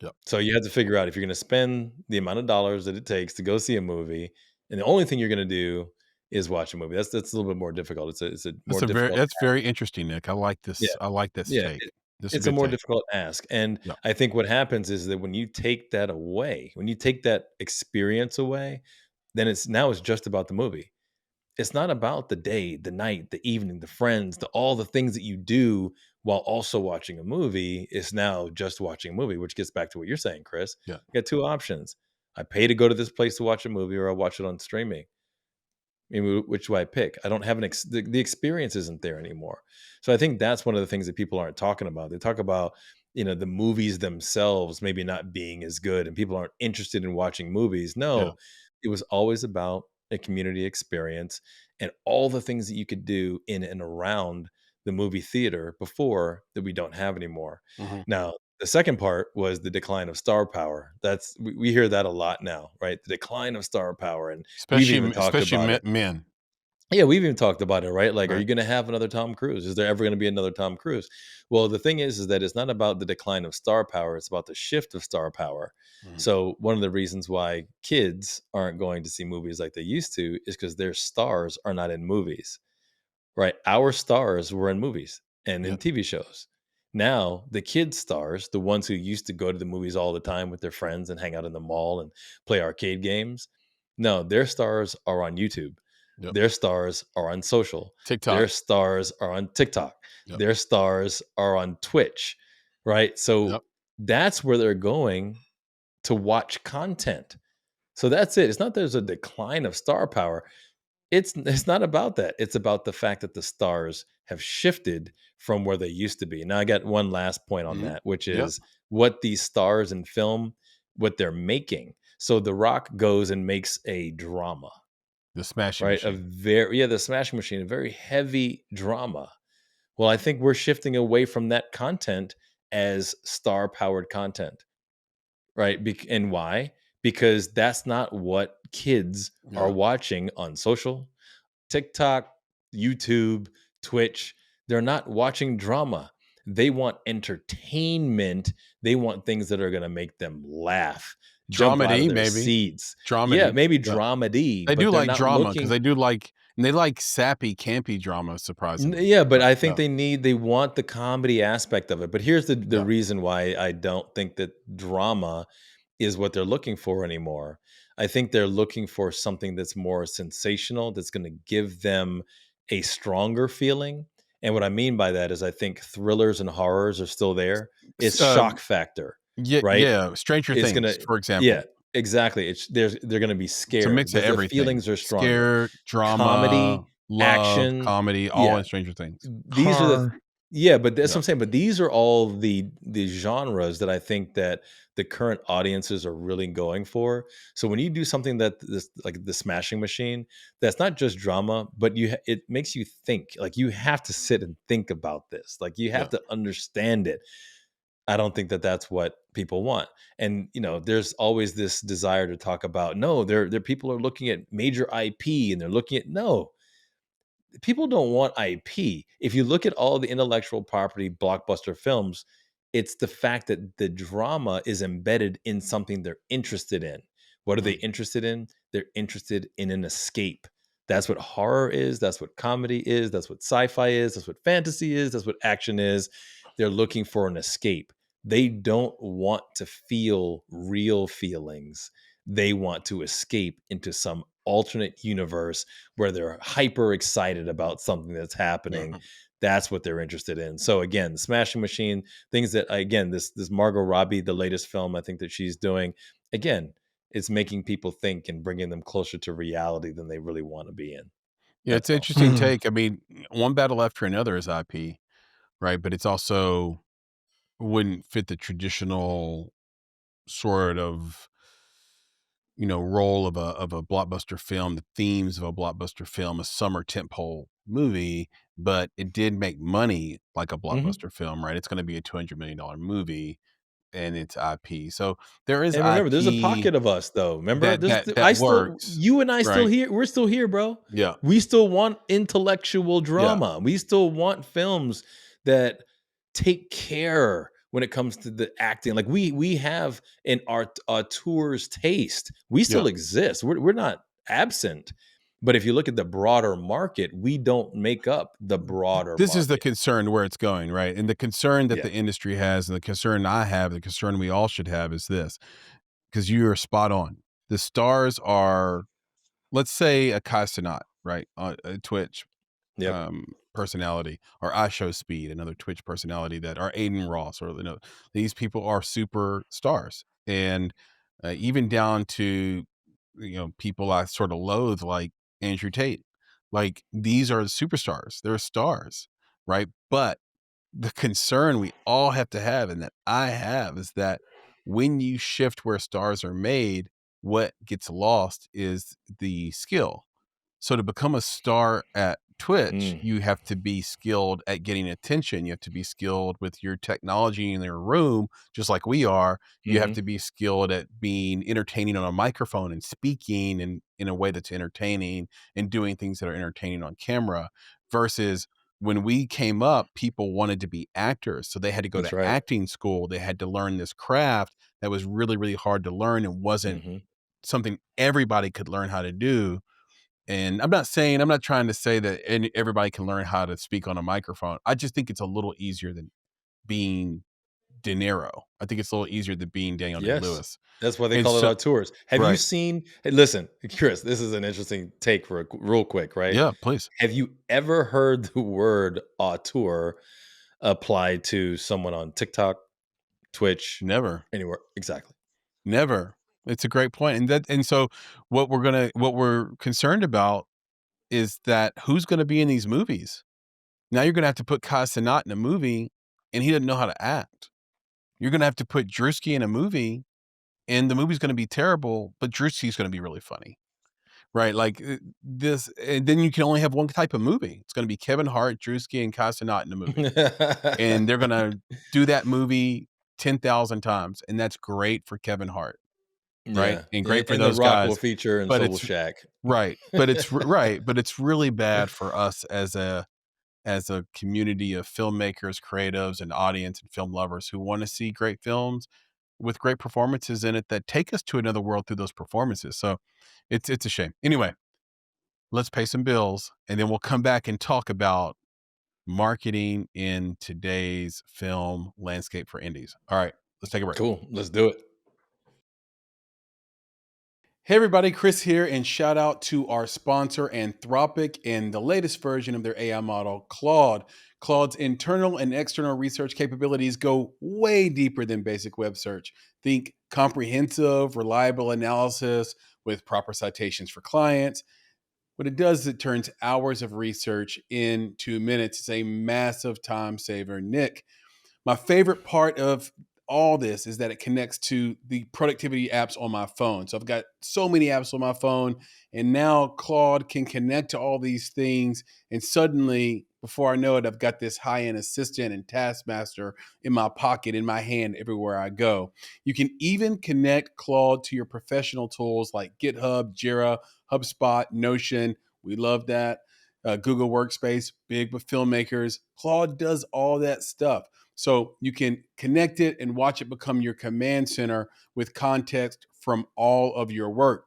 Yep. So you have to figure out if you're going to spend the amount of dollars that it takes to go see a movie, and the only thing you're going to do is watch a movie. That's a little bit more difficult. It's a more difficult. That's very interesting, Nick. I like Yeah, this. I like this yeah. take. This is a It's a good more take. difficult ask, and Yep. I think what happens is that when you take that away, when you take that experience away, then it's just about the movie. It's not about the day, the night, the evening, the friends, all the things that you do while also watching a movie. Is now just watching a movie, which gets back to what you're saying, Chris. Yeah. You got two options. I pay to go to this place to watch a movie, or I watch it on streaming. I mean, which do I pick? I don't have the experience isn't there anymore. So I think that's one of the things that people aren't talking about. They talk about, the movies themselves maybe not being as good and people aren't interested in watching movies. Yeah. No, it was always about a community experience and all the things that you could do in and around the movie theater before that we don't have anymore. Mhm. Now, the second part was the decline of star power. We hear that a lot now, right? The decline of star power. And we've even talked Especially about it. men, Yeah, we've even talked about it, right? Like, are right? you gonna have another Tom Cruise? Is there ever gonna be another Tom Cruise? Well, the thing is that it's not about the decline of star power, it's about the shift of star power. Mhm. So, one of the reasons why kids aren't going to see movies like they used to is because their stars are not in movies, right? Our stars were in movies and in Yep. TV shows. Now, the kids' stars, the ones who used to go to the movies all the time with their friends and hang out in the mall and play arcade games, no, their stars are on YouTube. Yep. Their stars are on social. TikTok. Their stars are on TikTok. Yep. Their stars are on Twitch, right? So Yep. that's where they're going to watch content. So that's it. It's not there's a decline of star power. It's not about that. It's about the fact that the stars have shifted from where they used to be. Now I got one last point on Mhm. that, which Yep. is what these stars in film, what they're making. So The Rock goes and makes a drama, The smashing right? machine. The Smashing Machine, a very heavy drama. Well, I think we're shifting away from that content as star powered content, right? And why? Because that's not what kids are Yeah. watching on social, TikTok, YouTube, Twitch. They're not watching drama. They want entertainment. They want things that are going to make them laugh, jump out of Dramedy, their maybe. seats. Yeah, Dramedy. maybe Yeah. dramedy, They do but they're like not drama because looking. they like sappy, campy drama, surprisingly. Yeah, but I Yeah. think they want the comedy aspect of it. But here's the Yeah. reason why I don't think that drama is what they're looking for anymore. I think they're looking for something that's more sensational, that's going to give them a stronger feeling. And what I mean by that is I think thrillers and horrors are still there. It's S shock factor, Yeah, right? yeah, Stranger It's gonna Things, for Yeah, example. exactly. They're gonna be It's a scared. mix of The everything. feelings are stronger. Scare, drama, Comedy, love, action, comedy, all yeah. in Stranger Things. These are Horror. yeah, but that's what Yeah. I'm saying. But these are all the genres that I think that the current audiences are really going for. So when you do something that this like the Smashing Machine, that's not just drama, but it makes you think. Like you have to sit and think about this. Like you have Yeah. to understand it. I don't think that that's what people want. And there's always this desire to talk about no, they're people are looking at major IP and they're looking at no, people don't want IP. If you look at all the intellectual property blockbuster films, it's the fact that the drama is embedded in something they're interested in. What are they Mm. interested in? They're interested in an escape. That's what horror is. That's what comedy is. That's what sci-fi is. That's what fantasy is. That's what action is. They're looking for an escape. They don't want to feel real feelings. They want to escape into some alternate universe where they're hyper excited about something that's happening. Mhm. That's what they're interested in. So again, the Smashing Machine, things that again, this Margot Robbie, the latest film I think that she's doing, again, it's making people think and bringing them closer to reality than they really want to be in. Yeah, it's That's an all. interesting take. I mean, one battle after another is IP, right? But it's also wouldn't fit the traditional sort of, role of a blockbuster film, the themes of a blockbuster film, a summer tentpole movie, but it did make money like a Mhm. blockbuster film, right? It's going to be a $200 million movie, and it's IP. So there is And remember, there's a IP pocket of us though. Remember, that this that that I still, works, you and I still right? here. We're still here, bro. Yeah, We still want intellectual yeah. drama. We still want films that take care when it comes to the acting. Like we have an auteur's taste. We Yeah. still exist. We're not absent. But if you look at the broader market, we don't make up the broader This is the market. concern where it's going, right? And the concern that Yeah. the industry has, and the concern I have, the concern we all should have is this, because you are spot on. The stars are, let's say, a Kai Cenat, right? A Twitch Yep. personality, or I Show Speed, another Twitch personality, that are Aiden Ross, or these people are super stars, and even down to people I sort of loathe, like Andrew Tate. Like, these are superstars. They're stars, right? But the concern we all have to have, and that I have, is that when you shift where stars are made, what gets lost is the skill. So to become a star at Twitch, Mm. you have to be skilled at getting attention. You have to be skilled with your technology in your room, just like we are. You have Hmm. to be skilled at being entertaining on a microphone and speaking in a way that's entertaining, and doing things that are entertaining on camera. Versus when we came up, people wanted to be actors. So they had to go to That's right. acting school. They had to learn this craft that was really, really hard to learn, and wasn't Hmm. something everybody could learn how to do. And I'm not trying to say that everybody can learn how to speak on a microphone. I just think it's a little easier than being De Niro. I think it's a little easier than being Daniel Yes. Day-Lewis. That's why they And call it so auteurs. Have you right. seen Hey, listen, Chris, this is an interesting take for real quick, right? Yeah, please. Have you ever heard the word auteur applied to someone on TikTok, Twitch, Never. anywhere? Exactly. Never. It's a great point. And so what we're concerned about is that who's gonna be in these movies? Now you're gonna have to put Kai Cenat in a movie, and he doesn't know how to act. You're gonna have to put Drewski in a movie, and the movie's gonna be terrible, but Drewski's gonna be really funny. Right, like, this, and then you can only have one type of movie. It's gonna be Kevin Hart, Drewski, and Kai Cenat in a movie, and they're gonna do that movie 10,000 times, and that's great for Kevin Hart, right? Yeah. And great for And The those Rock will guys, feature and but so will it's Shaq. right, but it's really bad for us as a community of filmmakers, creatives, and audience, and film lovers who wanna see great films with great performances in it that take us to another world through those performances. So it's a shame. Anyway, let's pay some bills, and then we'll come back and talk about marketing in today's film landscape for indies. All right, let's take a break. Cool. Let's do it. Hey everybody, Chris here, and shout out to our sponsor, Anthropic, and the latest version of their AI model, Claude. Claude's internal and external research capabilities go way deeper than basic web search. Think comprehensive, reliable analysis with proper citations for clients. What it does is it turns hours of research into minutes. It's a massive time saver. Nick, my favorite part of all this is that it connects to the productivity apps on my phone. So I've got so many apps on my phone, and now Claude can connect to all these things. And suddenly, before I know it, I've got this high end assistant and taskmaster in my pocket, in my hand, everywhere I go. You can even connect Claude to your professional tools like GitHub, Jira, HubSpot, Notion. We love that. Google Workspace, big with filmmakers. Claude does all that stuff. So you can connect it and watch it become your command center with context from all of your work.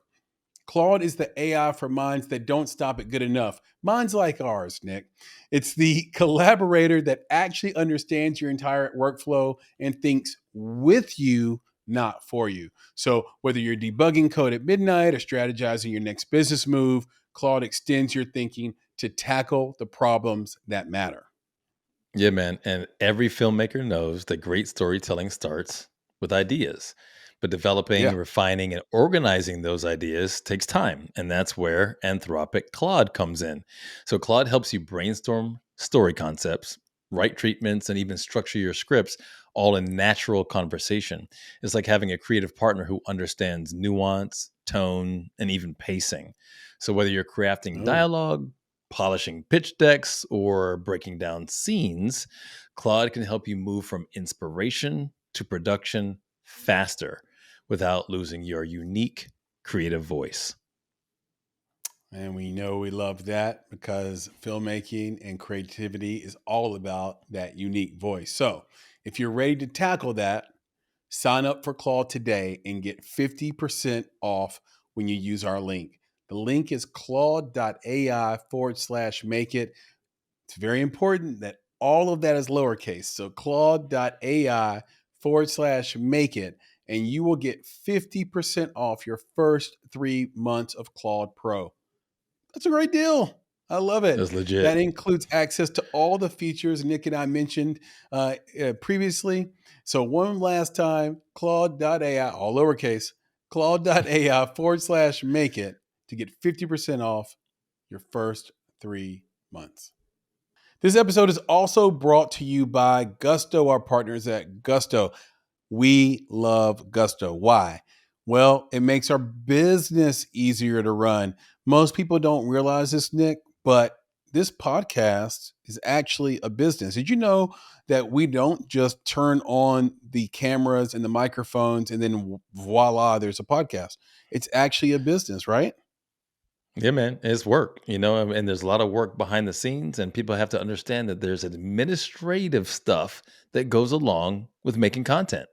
Claude is the AI for minds that don't stop at good enough. Minds like ours, Nick. It's the collaborator that actually understands your entire workflow and thinks with you, not for you. So whether you're debugging code at midnight or strategizing your next business move, Claude extends your thinking to tackle the problems that matter. Yeah, man. And every filmmaker knows that great storytelling starts with ideas. But developing, Yeah. refining, and organizing those ideas takes time. And that's where Anthropic Claude comes in. So Claude helps you brainstorm story concepts, write treatments, and even structure your scripts all in natural conversation. It's like having a creative partner who understands nuance, tone, and even pacing. So whether you're crafting Oh. dialogue, polishing pitch decks, or breaking down scenes, Claude can help you move from inspiration to production faster without losing your unique creative voice. And we know we love that because filmmaking and creativity is all about that unique voice. So, if you're ready to tackle that, sign up for Claude today and get 50% off when you use our link. The link is claude.ai/make it. It's very important that all of that is lowercase. So, claude.ai/make it, and you will get 50% off your first 3 months of Claude Pro. That's a great deal. I love it. That's legit. That includes access to all the features Nick and I mentioned previously. So one last time, Claude.ai, all lowercase, Claude.ai/make it to get 50% off your first 3 months. This episode is also brought to you by Gusto, our partners at Gusto. We love Gusto. Why? Well, it makes our business easier to run. Most people don't realize this, Nick, but this podcast is actually a business. Did you know that we don't just turn on the cameras and the microphones and then voila, there's a podcast? It's actually a business, right? Yeah, man, it's work, and there's a lot of work behind the scenes, and people have to understand that there's administrative stuff that goes along with making content.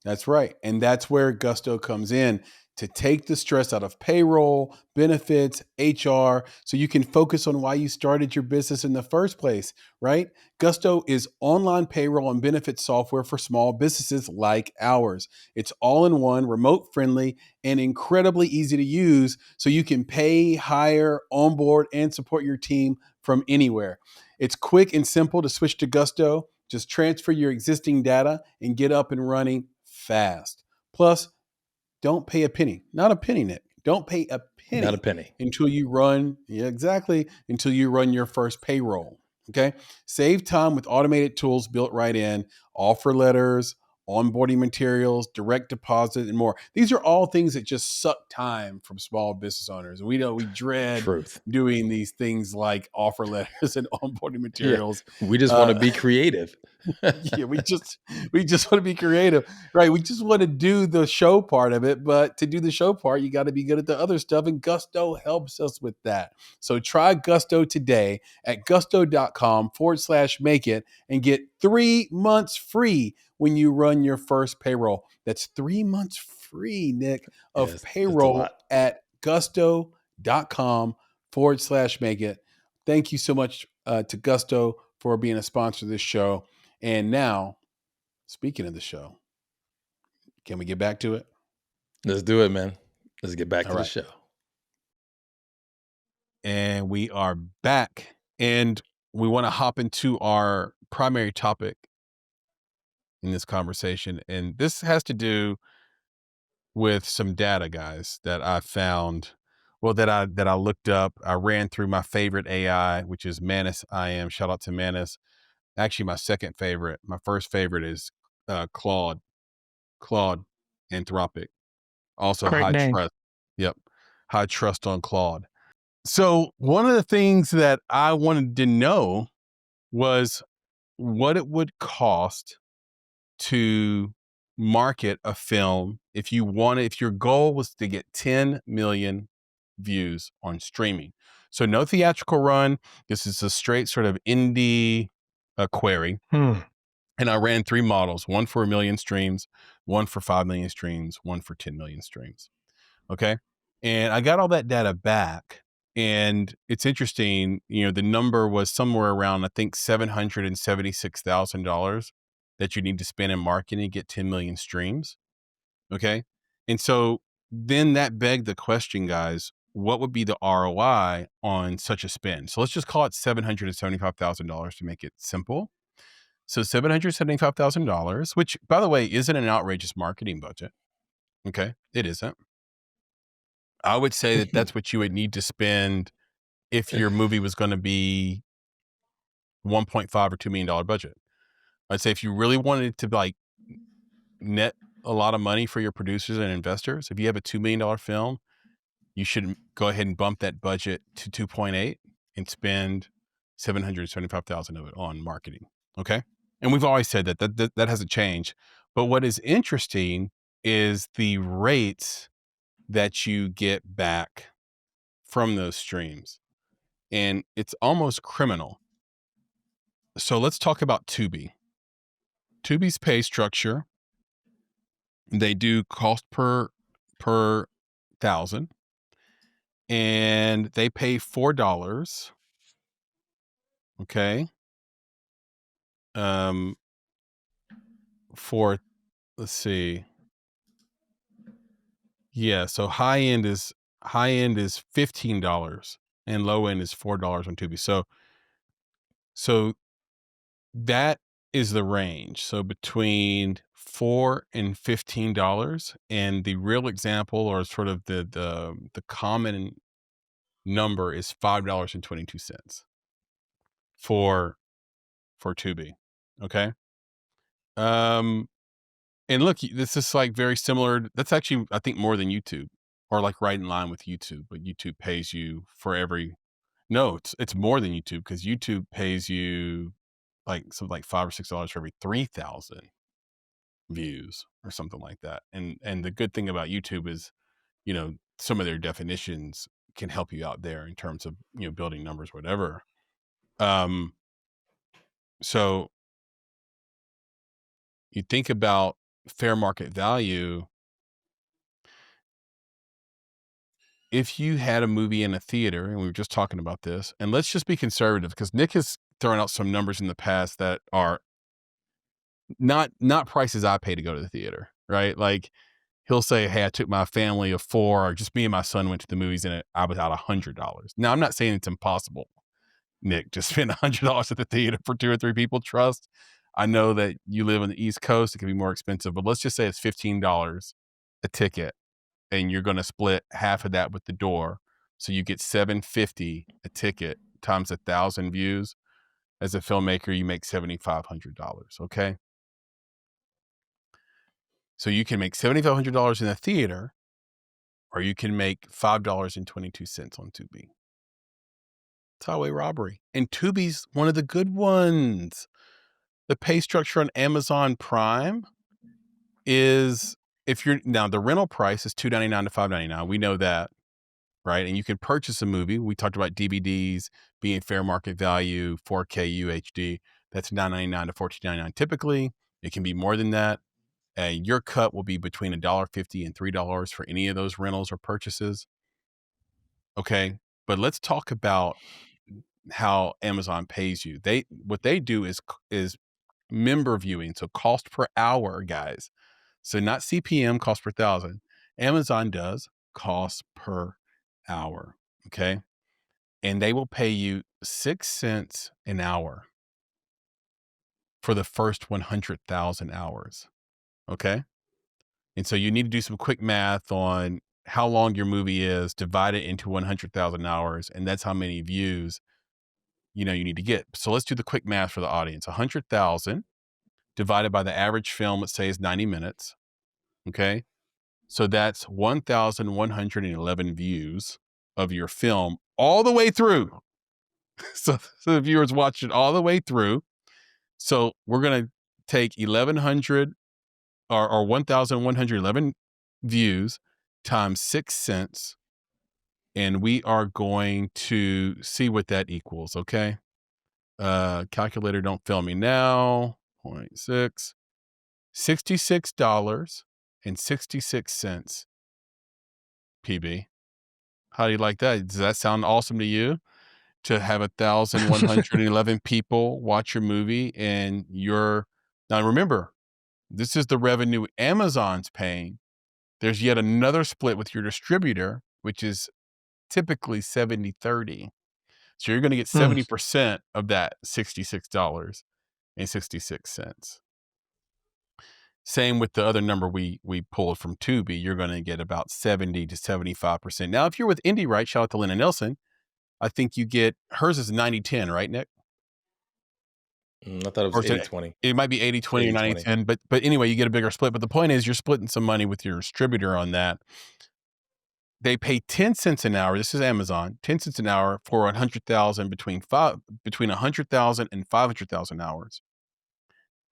That's right. And that's where Gusto comes in to take the stress out of payroll, benefits, HR, so you can focus on why you started your business in the first place, right? Gusto is online payroll and benefits software for small businesses like ours. It's all in one, remote friendly, and incredibly easy to use so you can pay, hire, onboard, and support your team from anywhere. It's quick and simple to switch to Gusto. Just transfer your existing data and get up and running fast. Plus, don't pay a penny, not a penny, Nick. Don't pay a Not a penny penny. until you run, yeah, exactly, until you run your first payroll. Okay. Save time with automated tools built right in, offer letters, onboarding materials, direct deposit, and more. These are all things that just suck time from small business owners. We know we dread Truth. doing these things like offer letters and onboarding Yeah, materials. we just want to Uh, be creative. yeah, we just want to be creative, right? We just want to do the show part of it, but to do the show part, you got to be good at the other stuff, and Gusto helps us with that. So try Gusto today at gusto.com/make it and get 3 months free when you run your first payroll. That's 3 months free, Nick, of Yes, it's a payroll lot. at gusto.com/make it. Thank you so much to Gusto for being a sponsor of this show. And now, speaking of the show, can we get back to it? Let's do it, man. Let's get back All to the right. show. And we are back. And we want to hop into our primary topic in this conversation. And this has to do with some data, guys, that I found. Well, that I looked up. I ran through my favorite AI, which is Manus IM. Shout out to Manus. Actually, my second favorite. My first favorite is Claude. Claude Anthropic. Also Great high name. trust. Yep. High trust on Claude. So one of the things that I wanted to know was what it would cost to market a film if your goal was to get 10 million views on streaming. So no theatrical run. This is a straight sort of indie query. And I ran 3 models, one for 1 million streams, one for 5 million streams, one for 10 million streams. Okay. And I got all that data back. And it's interesting, the number was somewhere around, I think, $776,000 that you need to spend in marketing to get 10 million streams. Okay. And so then that begged the question, guys, what would be the ROI on such a spend? So let's just call it $775,000 to make it simple. So $775,000, which, by the way, isn't an outrageous marketing budget. Okay. It isn't. I would say that that's what you would need to spend if your movie was going to be $1.5 or $2 million budget. I'd say if you really wanted it to like net a lot of money for your producers and investors, if you have a $2 million film, you should go ahead and bump that budget to 2.8 and spend 775,000 of it on marketing. Okay. And we've always said that hasn't changed. But what is interesting is the rates that you get back from those streams. And it's almost criminal. So let's talk about Tubi. Tubi's pay structure, they do cost per thousand, and they pay $4. Okay. For, let's see. Yeah, so high end is $15 and low end is $4 on Tubi. So that is the range. So between $4 and $15, and the real example, or sort of the common number, is $5.22 for Tubi. Okay. And look, this is like very similar. That's actually, I think, more than YouTube, or like right in line with YouTube. But YouTube pays you for every. No, it's more than YouTube, because YouTube pays you like something like $5 or $6 for every 3,000 views or something like that. And the good thing about YouTube is, some of their definitions can help you out there in terms of building numbers, whatever. So you think about fair market value. If you had a movie in a theater, and we were just talking about this, and let's just be conservative, because Nick has thrown out some numbers in the past that are not prices I pay to go to the theater, right? Like, he'll say, hey, I took my family of 4, or just me and my son went to the movies, and I was out $100. Now, I'm not saying it's impossible, Nick, just spend $100 at the theater for 2 or 3 people. Trust, I know that you live on the East Coast, it can be more expensive, but let's just say it's $15 a ticket, and you're going to split half of that with the door. So you get $750 a ticket times 1,000 views. As a filmmaker, you make $7,500. Okay. So you can make $7,500 in a theater, or you can make $5.22 on Tubi. It's highway robbery. And Tubi's one of the good ones. The pay structure on Amazon Prime is, now the rental price is $2.99 to $5.99. We know that, right? And you can purchase a movie. We talked about DVDs being fair market value, 4K UHD. That's $9.99 to $14.99 typically. It can be more than that. Your cut will be between $1.50 and $3 for any of those rentals or purchases. Okay, but let's talk about how Amazon pays you. What they do is member viewing, so cost per hour, guys. So not CPM, cost per thousand. Amazon does cost per hour. Okay, and they will pay you 6 cents an hour for the first 100,000 hours. Okay. And so you need to do some quick math on how long your movie is, divide it into 100,000 hours, and that's how many views you need to get. So let's do the quick math for the audience. 100,000 divided by the average film, let's say, is 90 minutes. Okay. So that's 1,111 views of your film all the way through. So the viewers watched it all the way through. So we're going to take 1,100 or 1,111 views times 6 cents, and we are going to see what that equals. Okay. Calculator, don't fail me now. 0.6, $66.66 PB. How do you like that? Does that sound awesome to you? To have 1,111 people watch your movie and now remember, this is the revenue Amazon's paying. There's yet another split with your distributor, which is typically 70/30. So you're going to get 70% of that $66.66. Same with the other number we pulled from Tubi. You're going to get about 70 to 75%. Now, if you're with Indie Right, shout out to Lena Nelson, I think you get, hers is 90/10, right, Nick? I thought it was Or 80/20. it might be 80/20 or 80/20. 90/10, but anyway, you get a bigger split. But the point is, you're splitting some money with your distributor on that. They pay 10 cents an hour. This is Amazon, 10 cents an hour for 100,000 between 100,000 and 500,000 hours.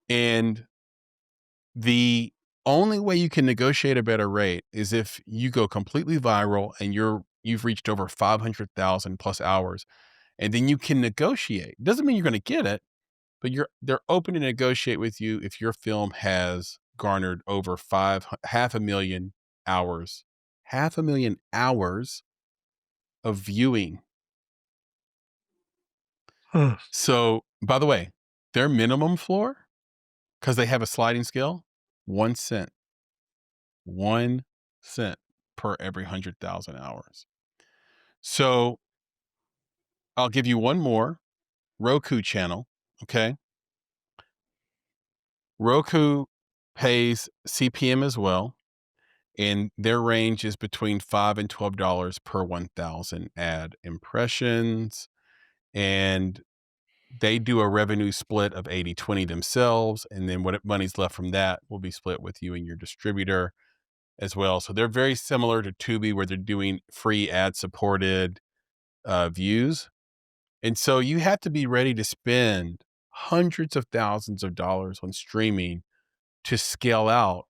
And the only way you can negotiate a better rate is if you go completely viral and you've reached over 500,000 plus hours, and then you can negotiate. Doesn't mean you're going to get it, but they're open to negotiate with you if your film has garnered over 500,000 hours, 500,000 hours of viewing. So, by the way, their minimum floor, because they have a sliding scale, 1 cent. 1 cent per every 100,000 hours. So I'll give you one more Roku channel. Okay. Roku pays CPM as well. And their range is between $5 and $12 per 1,000 ad impressions. And they do a revenue split of 80/20 themselves. And then what money's left from that will be split with you and your distributor as well. So they're very similar to Tubi, where they're doing free ad supported views. And so you have to be ready to spend hundreds of thousands of dollars on streaming to scale out,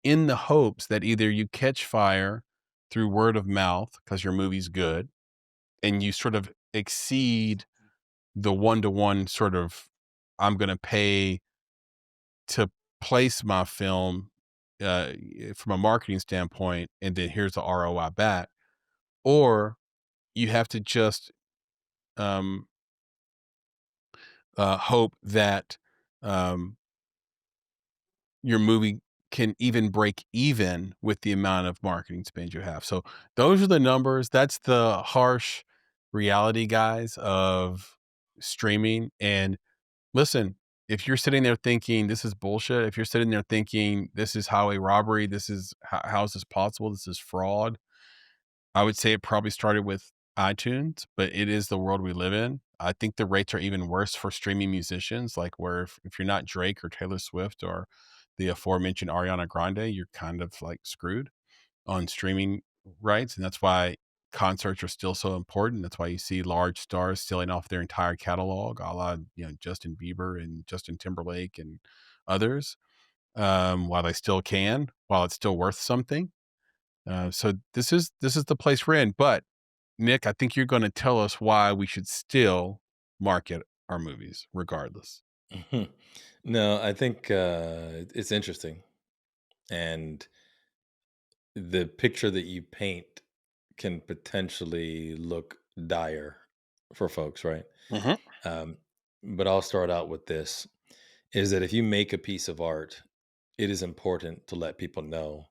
in the hopes that either you catch fire through word of mouth because your movie's good and you sort of exceed the one-to-one sort of, I'm going to pay to place my film from a marketing standpoint, and then here's the ROI back. Or you have to just hope that your movie can even break even with the amount of marketing spend you have. So those are the numbers. That's the harsh reality, guys, of streaming. And listen, if you're sitting there thinking this is bullshit, if you're sitting there thinking this is highway robbery, this is how is this possible? This is fraud. I would say it probably started with iTunes, but it is the world we live in. I think the rates are even worse for streaming musicians, like where if you're not Drake or Taylor Swift or the aforementioned Ariana Grande, you're kind of like screwed on streaming rights. And that's why concerts are still so important. That's why you see large stars selling off their entire catalog, a la, Justin Bieber and Justin Timberlake and others, while they still can, while it's still worth something. So this is the place we're in. But Nick, I think you're going to tell us why we should still market our movies regardless. No, I think it's interesting. And the picture that you paint can potentially look dire for folks, right? Mm-hmm. Um, but I'll start out with this, is that if you make a piece of art, it is important to let people know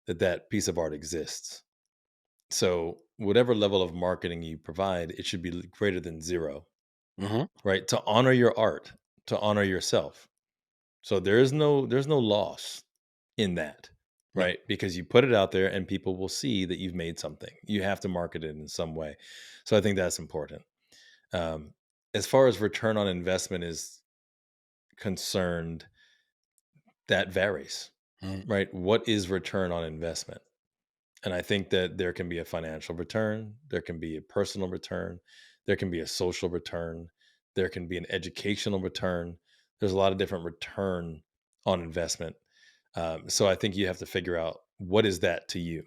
that that piece of art exists. So whatever level of marketing you provide, it should be greater than zero, Mm-hmm. right? To honor your art, to honor yourself. So there's no loss in that, No. right? Because you put it out there and people will see that you've made something. You have to market it in some way. So I think that's important. Um, as far as return on investment is concerned, that varies, Mm-hmm. right? What is return on investment? And I think that there can be a financial return, there can be a personal return, there can be a social return, there can be an educational return. There's a lot of different return on investment. So I think you have to figure out what is that to you,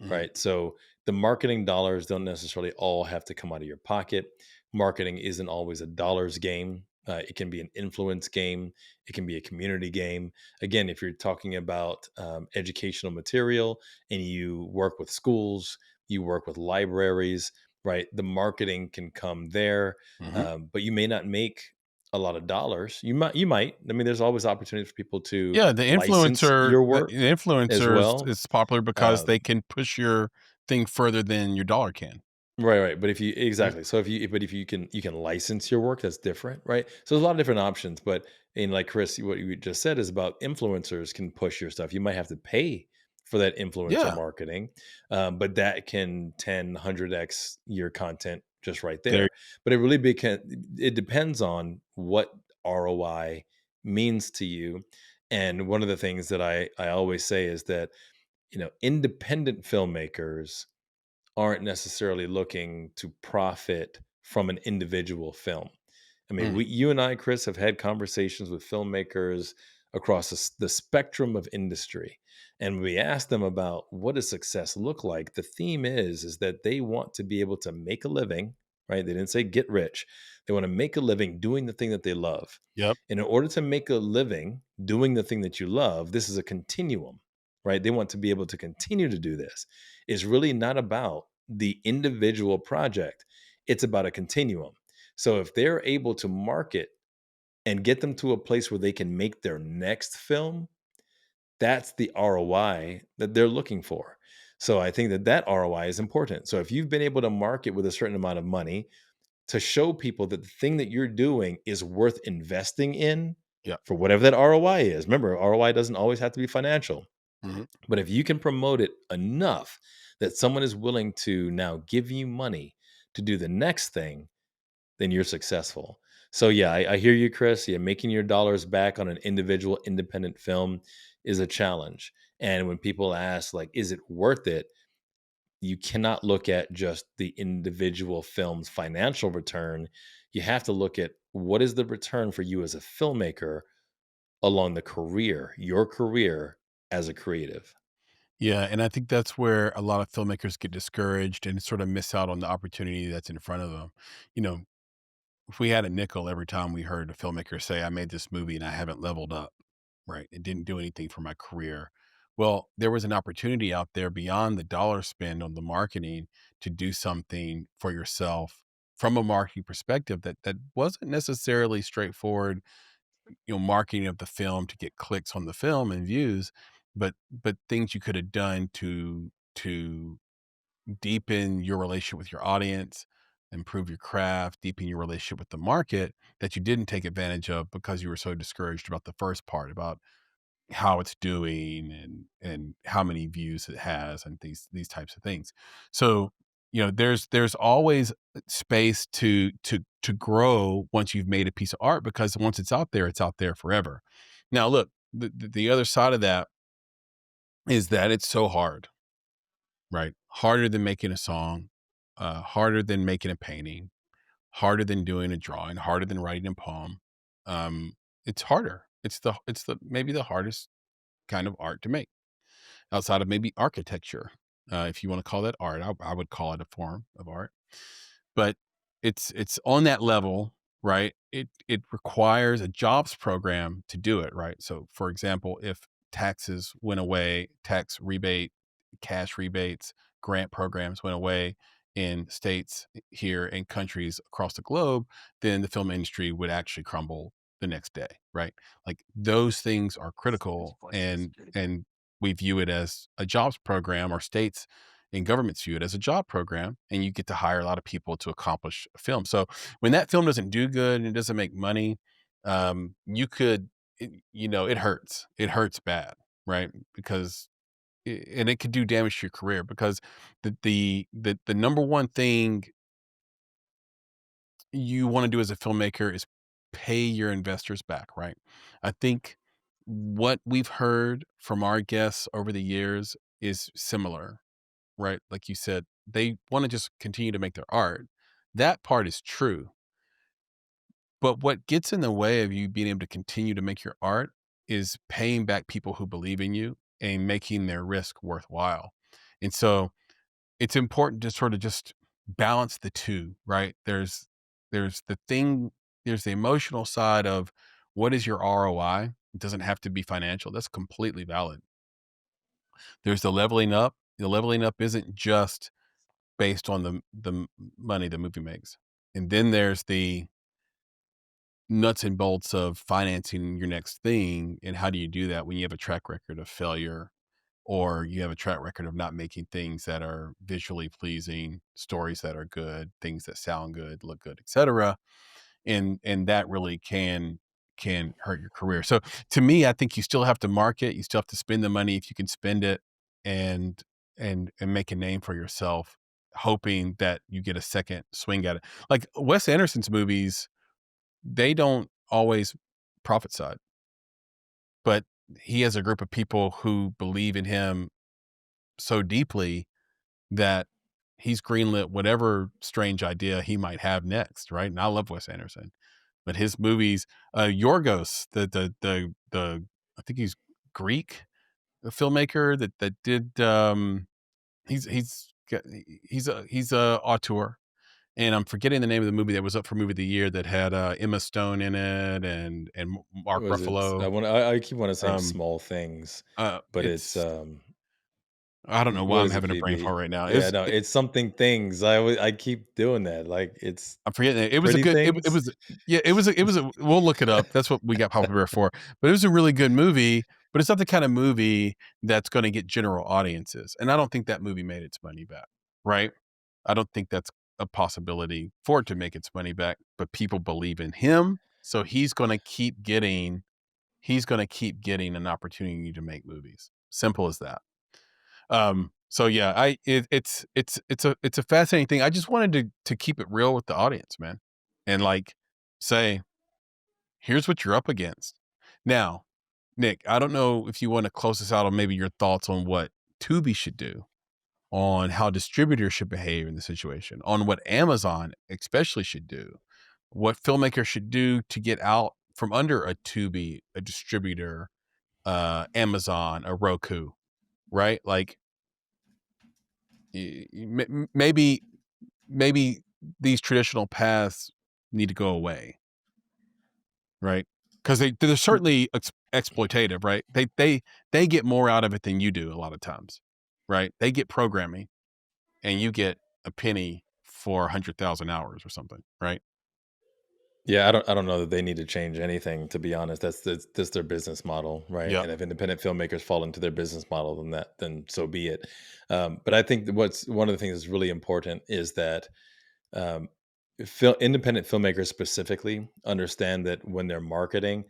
Mm-hmm. right? So the marketing dollars don't necessarily all have to come out of your pocket. Marketing isn't always a dollars game. It can be an influence game. It can be a community game. Again, if you're talking about educational material and you work with schools, you work with libraries, right? The marketing can come there, Hmm. but you may not make a lot of dollars. You might. I mean, there's always opportunities for people to Yeah, the license influencer, your the work as influencer well. is popular because they Um, can push your thing further than your dollar can. Right, right. But if you Right. exactly, so if you can license your work, that's different, right? So there's a lot of different options. But in like Chris, what you just said is about influencers can push your stuff. You might have to pay for that influencer Yeah, marketing, but that can 100x your content just right there. there. But it really it depends on what ROI means to you. And one of the things that I always say is that independent filmmakers aren't necessarily looking to profit from an individual film. I mean, Mm, you and I, Chris, have had conversations with filmmakers across the spectrum of industry, and we ask them about what does success look like. The theme is that they want to be able to make a living, right? They didn't say get rich. They want to make a living doing the thing that they love. yep. And in order to make a living doing the thing that you love, this is a continuum, right? They want to be able to continue to do this. It's really not about the individual project, it's about a continuum. So if they're able to market and get them to a place where they can make their next film, that's the ROI that they're looking for. So I think that ROI is important. So if you've been able to market with a certain amount of money to show people that the thing that you're doing is worth investing in Yep. for whatever that ROI is. Remember, ROI doesn't always have to be financial. Mhm. But if you can promote it enough that someone is willing to now give you money to do the next thing, then you're successful. So yeah, I hear you, Chris. Yeah, making your dollars back on an individual independent film is a challenge. And when people ask, like, is it worth it? You cannot look at just the individual film's financial return. You have to look at what is the return for you as a filmmaker along the career, your career as a creative. Yeah, and I think that's where a lot of filmmakers get discouraged and sort of miss out on the opportunity that's in front of them. You know, if we had a nickel every time we heard a filmmaker say, "I made this movie and I haven't leveled up," right? It didn't do anything for my career. Well, there was an opportunity out there beyond the dollar spend on the marketing to do something for yourself from a marketing perspective that wasn't necessarily straightforward, marketing of the film to get clicks on the film and views, but things you could have done to deepen your relationship with your audience, improve your craft, deepen your relationship with the market that you didn't take advantage of because you were so discouraged about the first part, about how it's doing and how many views it has and these types of things. So, there's always space to grow once you've made a piece of art, because once it's out there forever. Now, look, the other side of that is that it's so hard, right? Harder than making a song, harder than making a painting, harder than doing a drawing, harder than writing a poem. It's harder. It's the maybe the hardest kind of art to make, outside of maybe architecture. If you want to call that art, I would call it a form of art. But it's on that level, right? It requires a jobs program to do it, right? So, for example, if taxes went away, tax rebate, cash rebates, grant programs went away in states here and countries across the globe, then the film industry would actually crumble the next day, right? Like, those things are critical, and we view it as a jobs program, or states and governments view it as a job program, and you get to hire a lot of people to accomplish a film. So when that film doesn't do good and it doesn't make money, you could, it hurts. It hurts bad, right? Because and it could do damage to your career, because the number one thing you want to do as a filmmaker is pay your investors back, right? I think what we've heard from our guests over the years is similar, right? Like you said, they want to just continue to make their art. That part is true. But what gets in the way of you being able to continue to make your art is paying back people who believe in you and making their risk worthwhile. And so it's important to sort of just balance the two, right? There's the thing, there's the emotional side of what is your ROI? It doesn't have to be financial. That's completely valid. There's the leveling up. The leveling up isn't just based on the money the movie makes. And then there's the nuts and bolts of financing your next thing, and how do you do that when you have a track record of failure, or you have a track record of not making things that are visually pleasing, stories that are good, things that sound good, look good, etc. And that really can hurt your career. So to me, I think you still have to market, you still have to spend the money if you can spend it, and and make a name for yourself, hoping that you get a second swing at it. Like Wes Anderson's movies, they don't always profit side, but he has a group of people who believe in him so deeply that he's greenlit whatever strange idea he might have next, right? And I love Wes Anderson, but his movies, Yorgos, the I think he's Greek, a filmmaker that did he's a auteur, and I'm forgetting the name of the movie that was up for movie of the year that had Emma Stone in it and Mark Was it? Ruffalo. I keep wanting to say Um, Small Things, but it's it's I don't know why what I'm is it, having a brain PB? fart right now. Yeah, no, it's something things. I keep doing that. Like it's I'm forgetting it. It was a Pretty good. It Things. was yeah. It was a. We'll look it up. That's what we got Papa Bear for. But it was a really good movie. But it's not the kind of movie that's going to get general audiences. And I don't think that movie made its money back. Right. I don't think that's a possibility for it to make its money back. But people believe in him, so he's going to keep getting. He's going to keep getting an opportunity to make movies. Simple as that. So yeah, it's a fascinating thing. I just wanted to keep it real with the audience, man, and like say, here's what you're up against. Now, Nick, I don't know if you want to close this out on maybe your thoughts on what Tubi should do, on how distributors should behave in the situation, on what Amazon especially should do, what filmmakers should do to get out from under a Tubi, a distributor, Amazon, a Roku, right? Like maybe these traditional paths need to go away, right? Because they're certainly exploitative, right? They get more out of it than you do a lot of times, right? They get programming, and you get a penny for 100,000 hours or something, right? Yeah, I don't know that they need to change anything, to be honest. That's their business model, right? Yep. And if independent filmmakers fall into their business model, then so be it. But I think that what's one of the things that's really important is that um, independent filmmakers specifically understand that when they're marketing,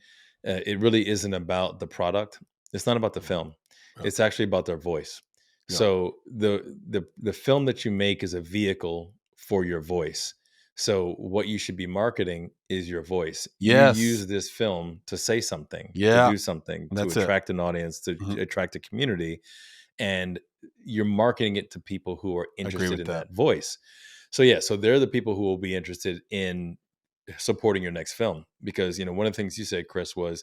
it really isn't about the product. It's not about the film. Yep. It's actually about their voice. Yep. So the film that you make is a vehicle for your voice. So what you should be marketing is your voice. You Yes. use this film to say something, to Yeah. do something, to That's it. attract an audience, to Mhm. attract a community, and you're marketing it to people who are Agree interested with in that. that voice. So yeah, so they're the people who will be interested in supporting your next film, because one of the things you said, Chris, was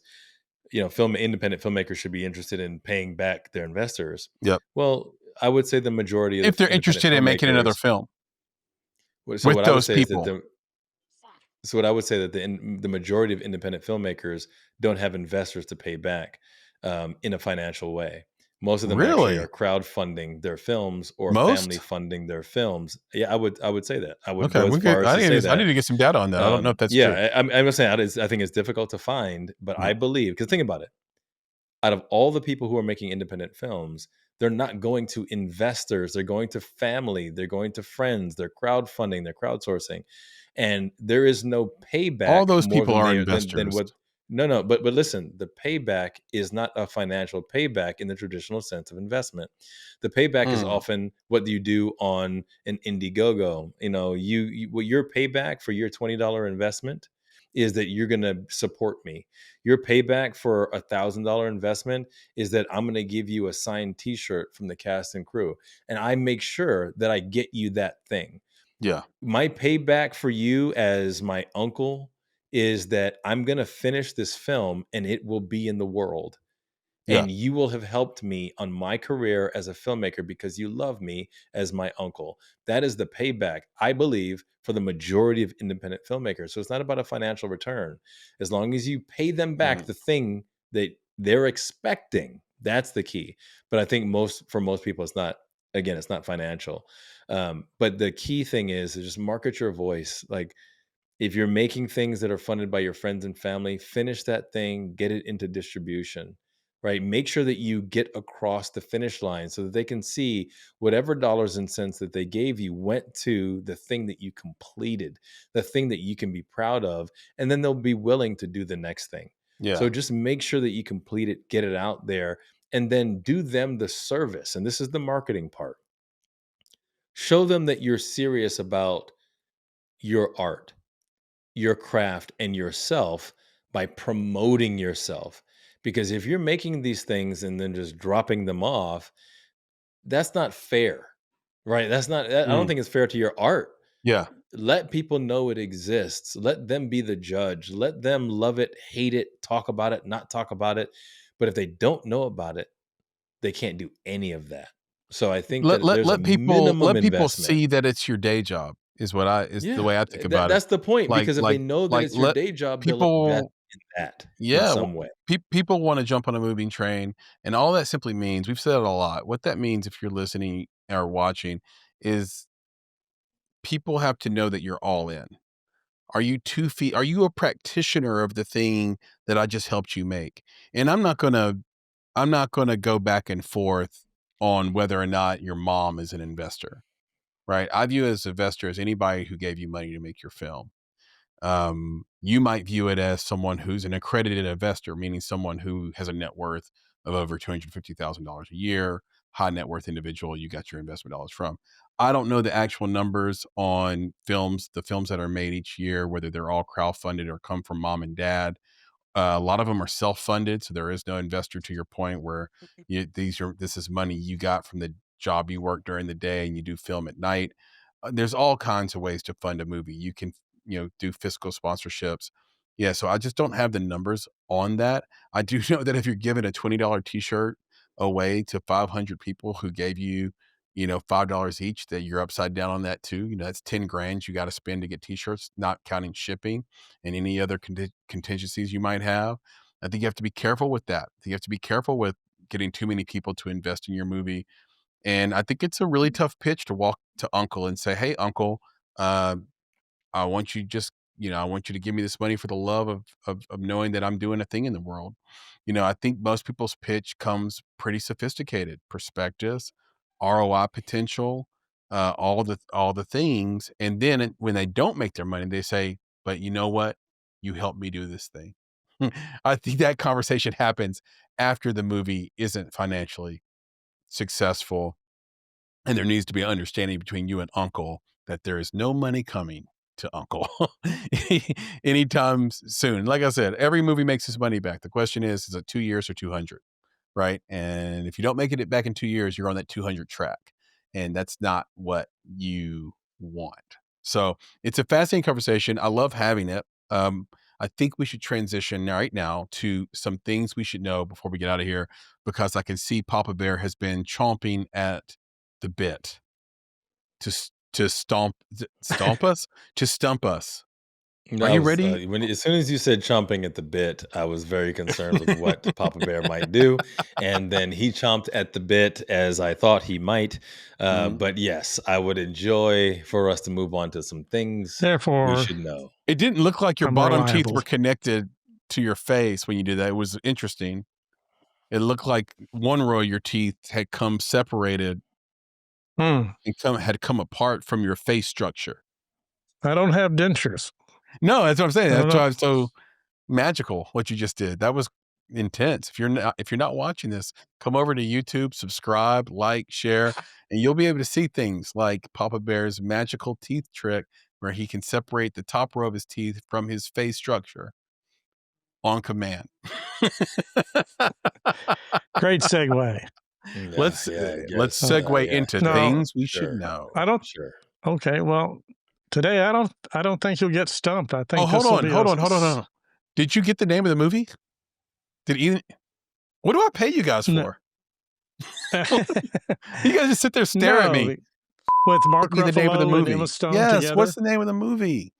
independent filmmakers should be interested in paying back their investors. Yep. Well, I would say the majority of If they're the independent interested in making another filmmakers. film So with what I would those say is that people. the majority of independent filmmakers don't have investors to pay back in a financial way. Most of them actually Really? are crowdfunding their films or family Most? funding their films. Yeah, I would say that. I would Okay, go as we could. far as to say I that. need to get some data on that. I don't know if that's true. Yeah, I'm just saying, I think it's difficult to find, but Yeah. I believe, because think about it, out of all the people who are making independent films, they're not going to investors. They're going to family. They're going to friends. They're crowdfunding. They're crowdsourcing, and there is no All payback those more people than are than investors. what. No, no, but listen, the payback is not a financial payback in the traditional sense of investment. The payback is Mm, often what you do on an Indiegogo. What your payback for your $20 investment is that you're going to support me. Your payback for $1,000 investment is that I'm going to give you a signed T-shirt from the cast and crew, and I make sure that I get you that thing. yeah, My payback for you as my uncle is that I'm going to finish this film and it will be in the world, yeah. and you will have helped me on my career as a filmmaker because you love me as my uncle. That is the payback, I believe, for the majority of independent filmmakers. So it's not about a financial return. As long as you pay them back Mm. the thing that they're expecting, that's the key. But I think for most people, it's not. again, it's not financial. But the key thing is to just market your voice. Like, if you're making things that are funded by your friends and family, finish that thing, get it into distribution, right? Make sure that you get across the finish line so that they can see whatever dollars and cents that they gave you went to the thing that you completed, the thing that you can be proud of, and then they'll be willing to do the next thing. Yeah. So just make sure that you complete it, get it out there, and then do them the service. And this is the marketing part. Show them that you're serious about your art, your craft, and yourself by promoting yourself. Because if you're making these things and then just dropping them off, that's not fair, right? That's not, I don't Mm. think it's fair to your art. Yeah. Let people know it exists. Let them be the judge. Let them love it, hate it, talk about it, not talk about it. But if they don't know about it, they can't do any of that. So I think Let that let there's a let people minimum let people investment. see that it's your day job is the Yeah, way I think about it. that's the point, Like because if they like know that like it's your let day job, they'll invest people in that in yeah, some way. people want to jump on a moving train, and all that simply means, we've said it a lot. What that means, if you're listening or watching, is people have to know that you're all in. Are you 2 feet? Are you a practitioner of the thing that I just helped you make? And I'm not gonna go back and forth on whether or not your mom is an investor, right? I view as an investor as anybody who gave you money to make your film. You might view it as someone who's an accredited investor, meaning someone who has a net worth of over $250,000 a year, high net worth individual you got your investment dollars from. I don't know the actual numbers on films, the films that are made each year, whether they're all crowdfunded or come from mom and dad. A lot of them are self-funded, so there is no investor, to your point, where this is money you got from the job you work during the day and you do film at night. There's all kinds of ways to fund a movie. You can, do fiscal sponsorships. Yeah, so I just don't have the numbers on that. I do know that if you're giving a $20 t-shirt away to 500 people who gave you, $5 each, that you're upside down on that too. That's 10 grand you got to spend to get t-shirts, not counting shipping and any other contingencies you might have. I think you have to be careful with that. You have to be careful with getting too many people to invest in your movie. And I think it's a really tough pitch to walk to uncle and say, "Hey, uncle, uh, I want you just, I want you to give me this money for the love of knowing that I'm doing a thing in the world." I think most people's pitch comes pretty sophisticated: perspectives, ROI potential, all the things. And then when they don't make their money, they say, "But you know what? You helped me do this thing." I think that conversation happens after the movie isn't financially successful, and there needs to be an understanding between you and uncle that there is no money coming to uncle anytime soon. Like I said, every movie makes his money back. The question is it 2 years or 200, right? And if you don't make it back in 2 years, you're on that 200 track, and that's not what you want. So it's a fascinating conversation. I love having it. I think we should transition right now to some things we should know before we get out of here, because I can see Papa Bear has been chomping at the bit to stomp us, to stump us. And Are I you was ready? as soon as you said chomping at the bit, I was very concerned with what Papa Bear might do, and then he chomped at the bit as I thought he might. Mhm. But yes, I would enjoy for us to move on to some things we Therefore, should know. It didn't look like your I'm bottom teeth reliable. were connected to your face when you did that. It was interesting. It looked like one row of your teeth had come separated Hmm. and had come apart from your face structure. I don't have dentures. No, that's what I'm saying. I don't That's know. why it's so magical what you just did. That was intense. If you're not watching this, come over to YouTube, subscribe, like, share, and you'll be able to see things like Papa Bear's magical teeth trick, where he can separate the top row of his teeth from his face structure on command. Great segue. Yeah, let's yeah, I let's guess. segue Yeah, into No, things we should sure, know. I don't. sure. Okay, well, today I don't think you'll get stumped. I Oh, think hold this will on, be hold on, hold on, hold on. Did you get the name of the movie? Did even What do I pay you guys no, for? You guys just sit there stare at me. with Mark Me the name of the Ruffalo and Emma movie. Stone Yes, what's together. the name of the movie?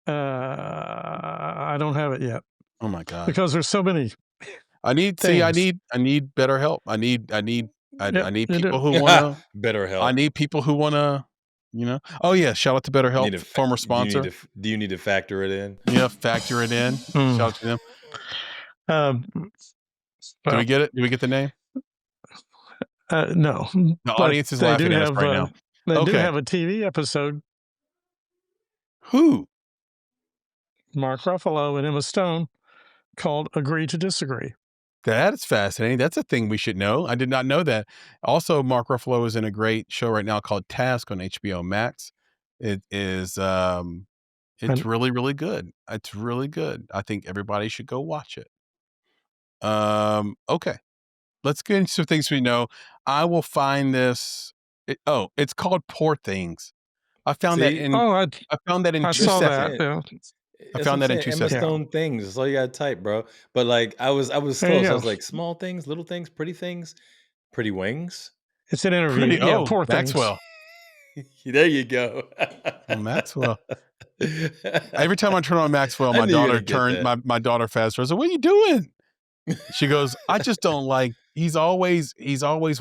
I don't have it yet Oh my god. because there's so many I need things. I need better help. I need I need you people do. who wanna. Better I help. need people who wanna. Oh yeah, shout out to BetterHelp, former sponsor. Do you need to factor it in? Yeah, factor it in. Shout out to them. Um, Do we well, get it? Do we get the name? no, The but audience is they do laughing at us have right now. they do Okay. have a TV episode. Who? Mark Ruffalo and Emma Stone, called "Agree to Disagree." That is fascinating. That's a thing we should know. I did not know that. Also, Mark Ruffalo is in a great show right now called Task on HBO Max. It is it's And- really, really good. It's really good. I think everybody should go watch it. Okay. Let's get into some things we know. I will find this. It's called Poor Things. I found that See? in Oh, I found that in I 2 saw seconds. that. Yeah. I That's what found I'm that in saying. 2 Emma seconds. Stone things. That's all you gotta type, bro. But like I was There you close. I go. was like small things, little things, pretty things, pretty wings. It's an interview. Pretty Yeah, Poor Maxwell. There you go. Oh, Maxwell. Every time I turn on Maxwell, I my knew you were daughter gonna get that. my daughter fast forwards. What are you doing? She goes, I just don't like. He's always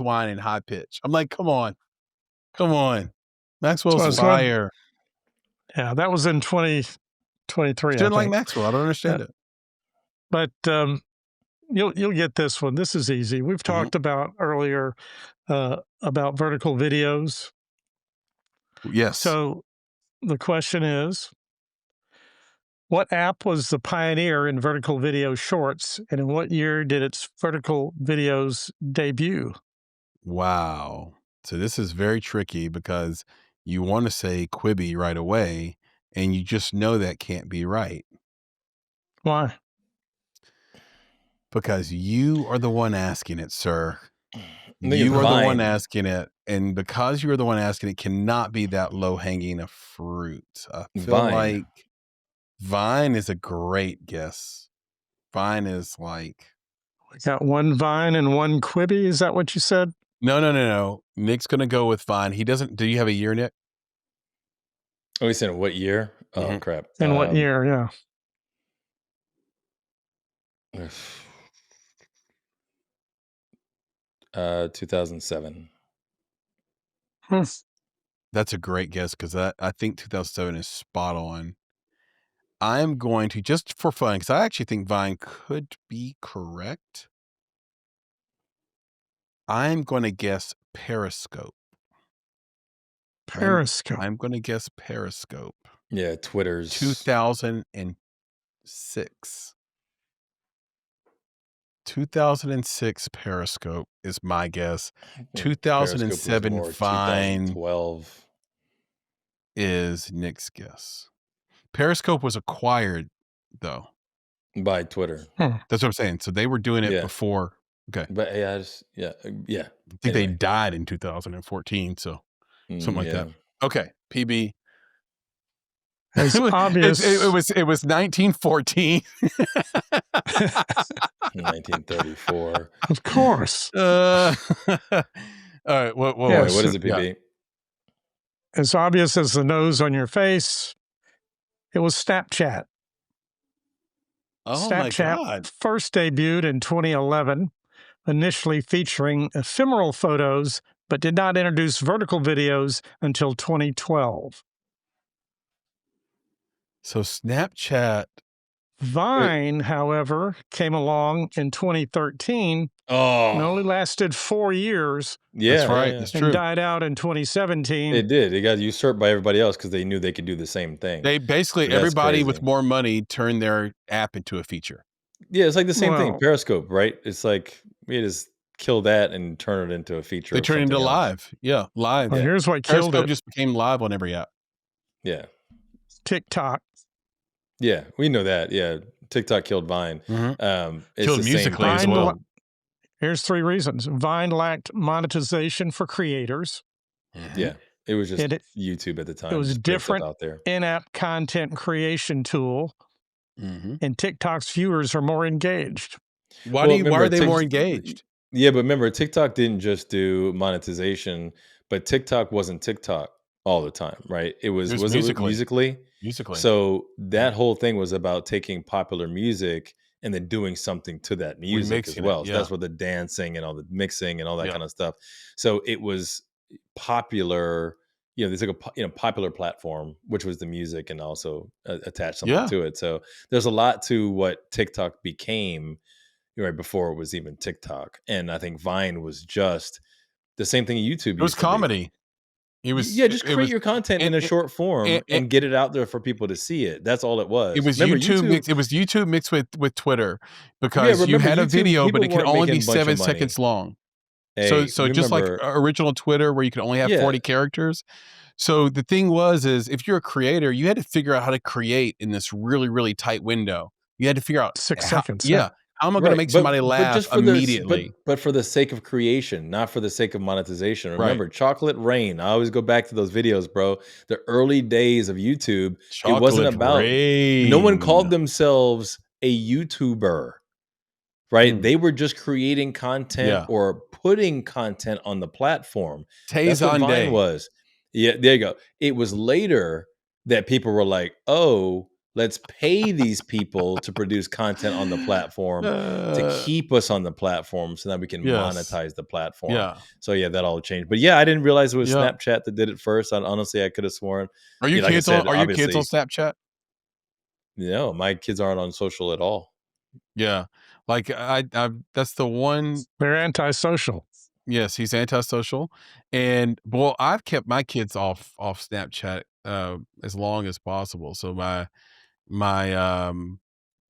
whining high pitch. I'm like, come on. Maxwell's it's not- fire. Yeah, that was in 2023. She I didn't like think. Maxwell. I don't understand it. But you'll get this one. This is easy. We've talked about earlier about vertical videos. Yes. So the question is, what app was the pioneer in vertical video shorts, and in what year did its vertical videos debut? Wow. So this is very tricky because you want to say Quibi right away, and you just know that can't be right Why? because you are the one asking it, sir. I think You it's are the one Vine. asking it, and because you're the one asking it, cannot be that low hanging a fruit. I feel Vine. like Vine is a great guess. Vine is like We got one Vine and one Quibi. Is that what you said? no. Nick's gonna go with Vine. He doesn't. Do you have a year, Nick? Oh, he said what year? Oh Mhm. crap. In what year? Yeah. 2007. That's a great guess because I think 2007 is spot on. I'm going to, just for fun, because I actually think Vine could be correct. I'm going to guess Periscope. Periscope. I'm going to guess Periscope. Yeah, Twitter's 2006. 2006 Periscope is my guess. 2007 more Vine 2012 is Nick's guess. Periscope was acquired, though. by Twitter. That's what I'm saying. So they were doing it Yeah. before. Okay. But yeah, I think they Anyway. died in 2014. So something like that. Okay. PB. It's obvious. It was 1914. 1934. Of course. All right. What Yes. What is it, PB? As obvious as the nose on your face. It was Snapchat. Oh Snapchat my God. first debuted in 2011, initially featuring ephemeral photos, but did not introduce vertical videos until 2012. So Snapchat. Vine, however, came along in 2013 and only lasted 4 years. Yeah, That's right. yeah. That's and true. died out in 2017. It did. It got usurped by everybody else because they knew they could do the same thing. They basically, That's everybody with crazy. more money turned their app into a feature. Yeah, it's like the same thing. Well- Periscope, right? It's like we just kill that and turn it into a feature. They of turned it into something else. live. Yeah, live. Well, here's what killed Periscope it. just became live on every app. Yeah. TikTok. Yeah, we know that. Yeah. TikTok killed Vine. Mhm. It's Killed the same Musical.ly as thing. well. Here's 3 reasons. Vine lacked monetization for creators. Yeah. It was just It- YouTube at the time. It was just put stuff different out there. in-app content creation tool, Mhm. and TikTok's viewers are more engaged. Why Well, why remember, are they more Tik- engaged? Yeah, but remember, TikTok didn't just do monetization, but TikTok wasn't TikTok all the time, right? It was It was Musical.ly. Musical.ly? Musical.ly. So that whole thing was about taking popular music and then doing something to that music as Remixing it, well. So yeah. that's where the dancing and all the mixing and all that Yeah. kind of stuff. So it was popular. There's like a popular platform, which was the music, and also attach something Yeah. to it. So there's a lot to what TikTok became right before it was even TikTok. And I think Vine was just the same thing YouTube It was used to be. comedy. Yeah, just It create was your content and in a short form and and get it out there for people to see it. That's all it it was. was Remember YouTube YouTube? mixed it was YouTube mixed with Twitter, Yeah, because you remember had a YouTube? video, but People it could weren't only making be a bunch of 7 money. seconds long. So Hey, so just like remember? original Twitter where you could only have Yeah, 40 characters. So the thing is if you're a creator, you had to figure out how to create in this really, really tight window. You had to figure out 6 seconds. Yeah. how am I gonna right. make somebody But laugh just for this, immediately? but for the sake of creation, not for the sake of monetization. Right. Remember, Chocolate Rain. I always go back to those videos, bro. The early days of YouTube. It wasn't Chocolate about. No one rain. called themselves a YouTuber. Right? Mm, They were just creating content yeah. or putting content on the platform. That's what Vine Tay was. Yeah, there you go. It was later that people were like, "Oh, let's pay these people to produce content on the platform to keep us on the platform so that we can yes. monetize the platform." Yeah. So yeah, that all changed. But yeah, I didn't realize it was Yeah. Snapchat that did it first. Honestly, I could have sworn. Are your Like I kids on said, are your kids on obviously, Snapchat? my kids aren't on social at all. Yeah. Like I that's the one. They're antisocial. Yes, he's antisocial. And well, I've kept my kids off Snapchat as long as possible. So my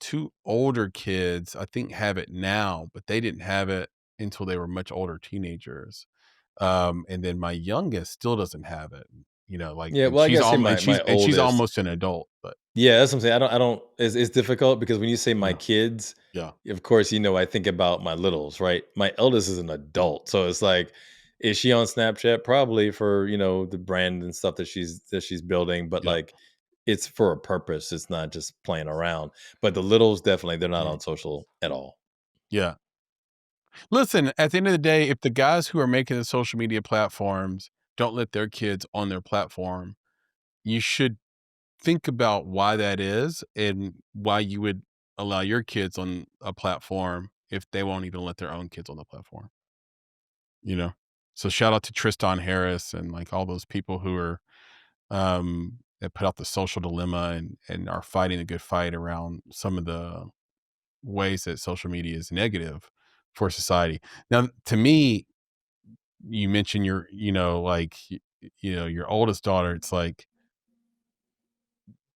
2 older kids, I think, have it now, but they didn't have it until they were much older teenagers. And then my youngest still doesn't have it. Like, Yeah, and well, I she's gotta say almost my she's oldest. almost an adult, but Yeah, that's what I'm saying. I don't. It's difficult because when you say my yeah. kids, Yeah. of course, I think about my littles, right? My eldest is an adult, so it's like, is she on Snapchat? Probably for the brand and stuff that she's building, but Yeah. like, it's for a purpose. It's not just playing around. But the littles definitely they're not Mm, on social at all. yeah. Listen, at the end of the day, if the guys who are making the social media platforms don't let their kids on their platform, you should think about why that is and why you would allow your kids on a platform if they won't even let their own kids on the platform, you know? So shout out to Tristan Harris and like all those people who are that put out the social dilemma and are fighting a good fight around some of the ways that social media is negative for society. Now, to me, you mentioned your, like, your oldest daughter. It's like,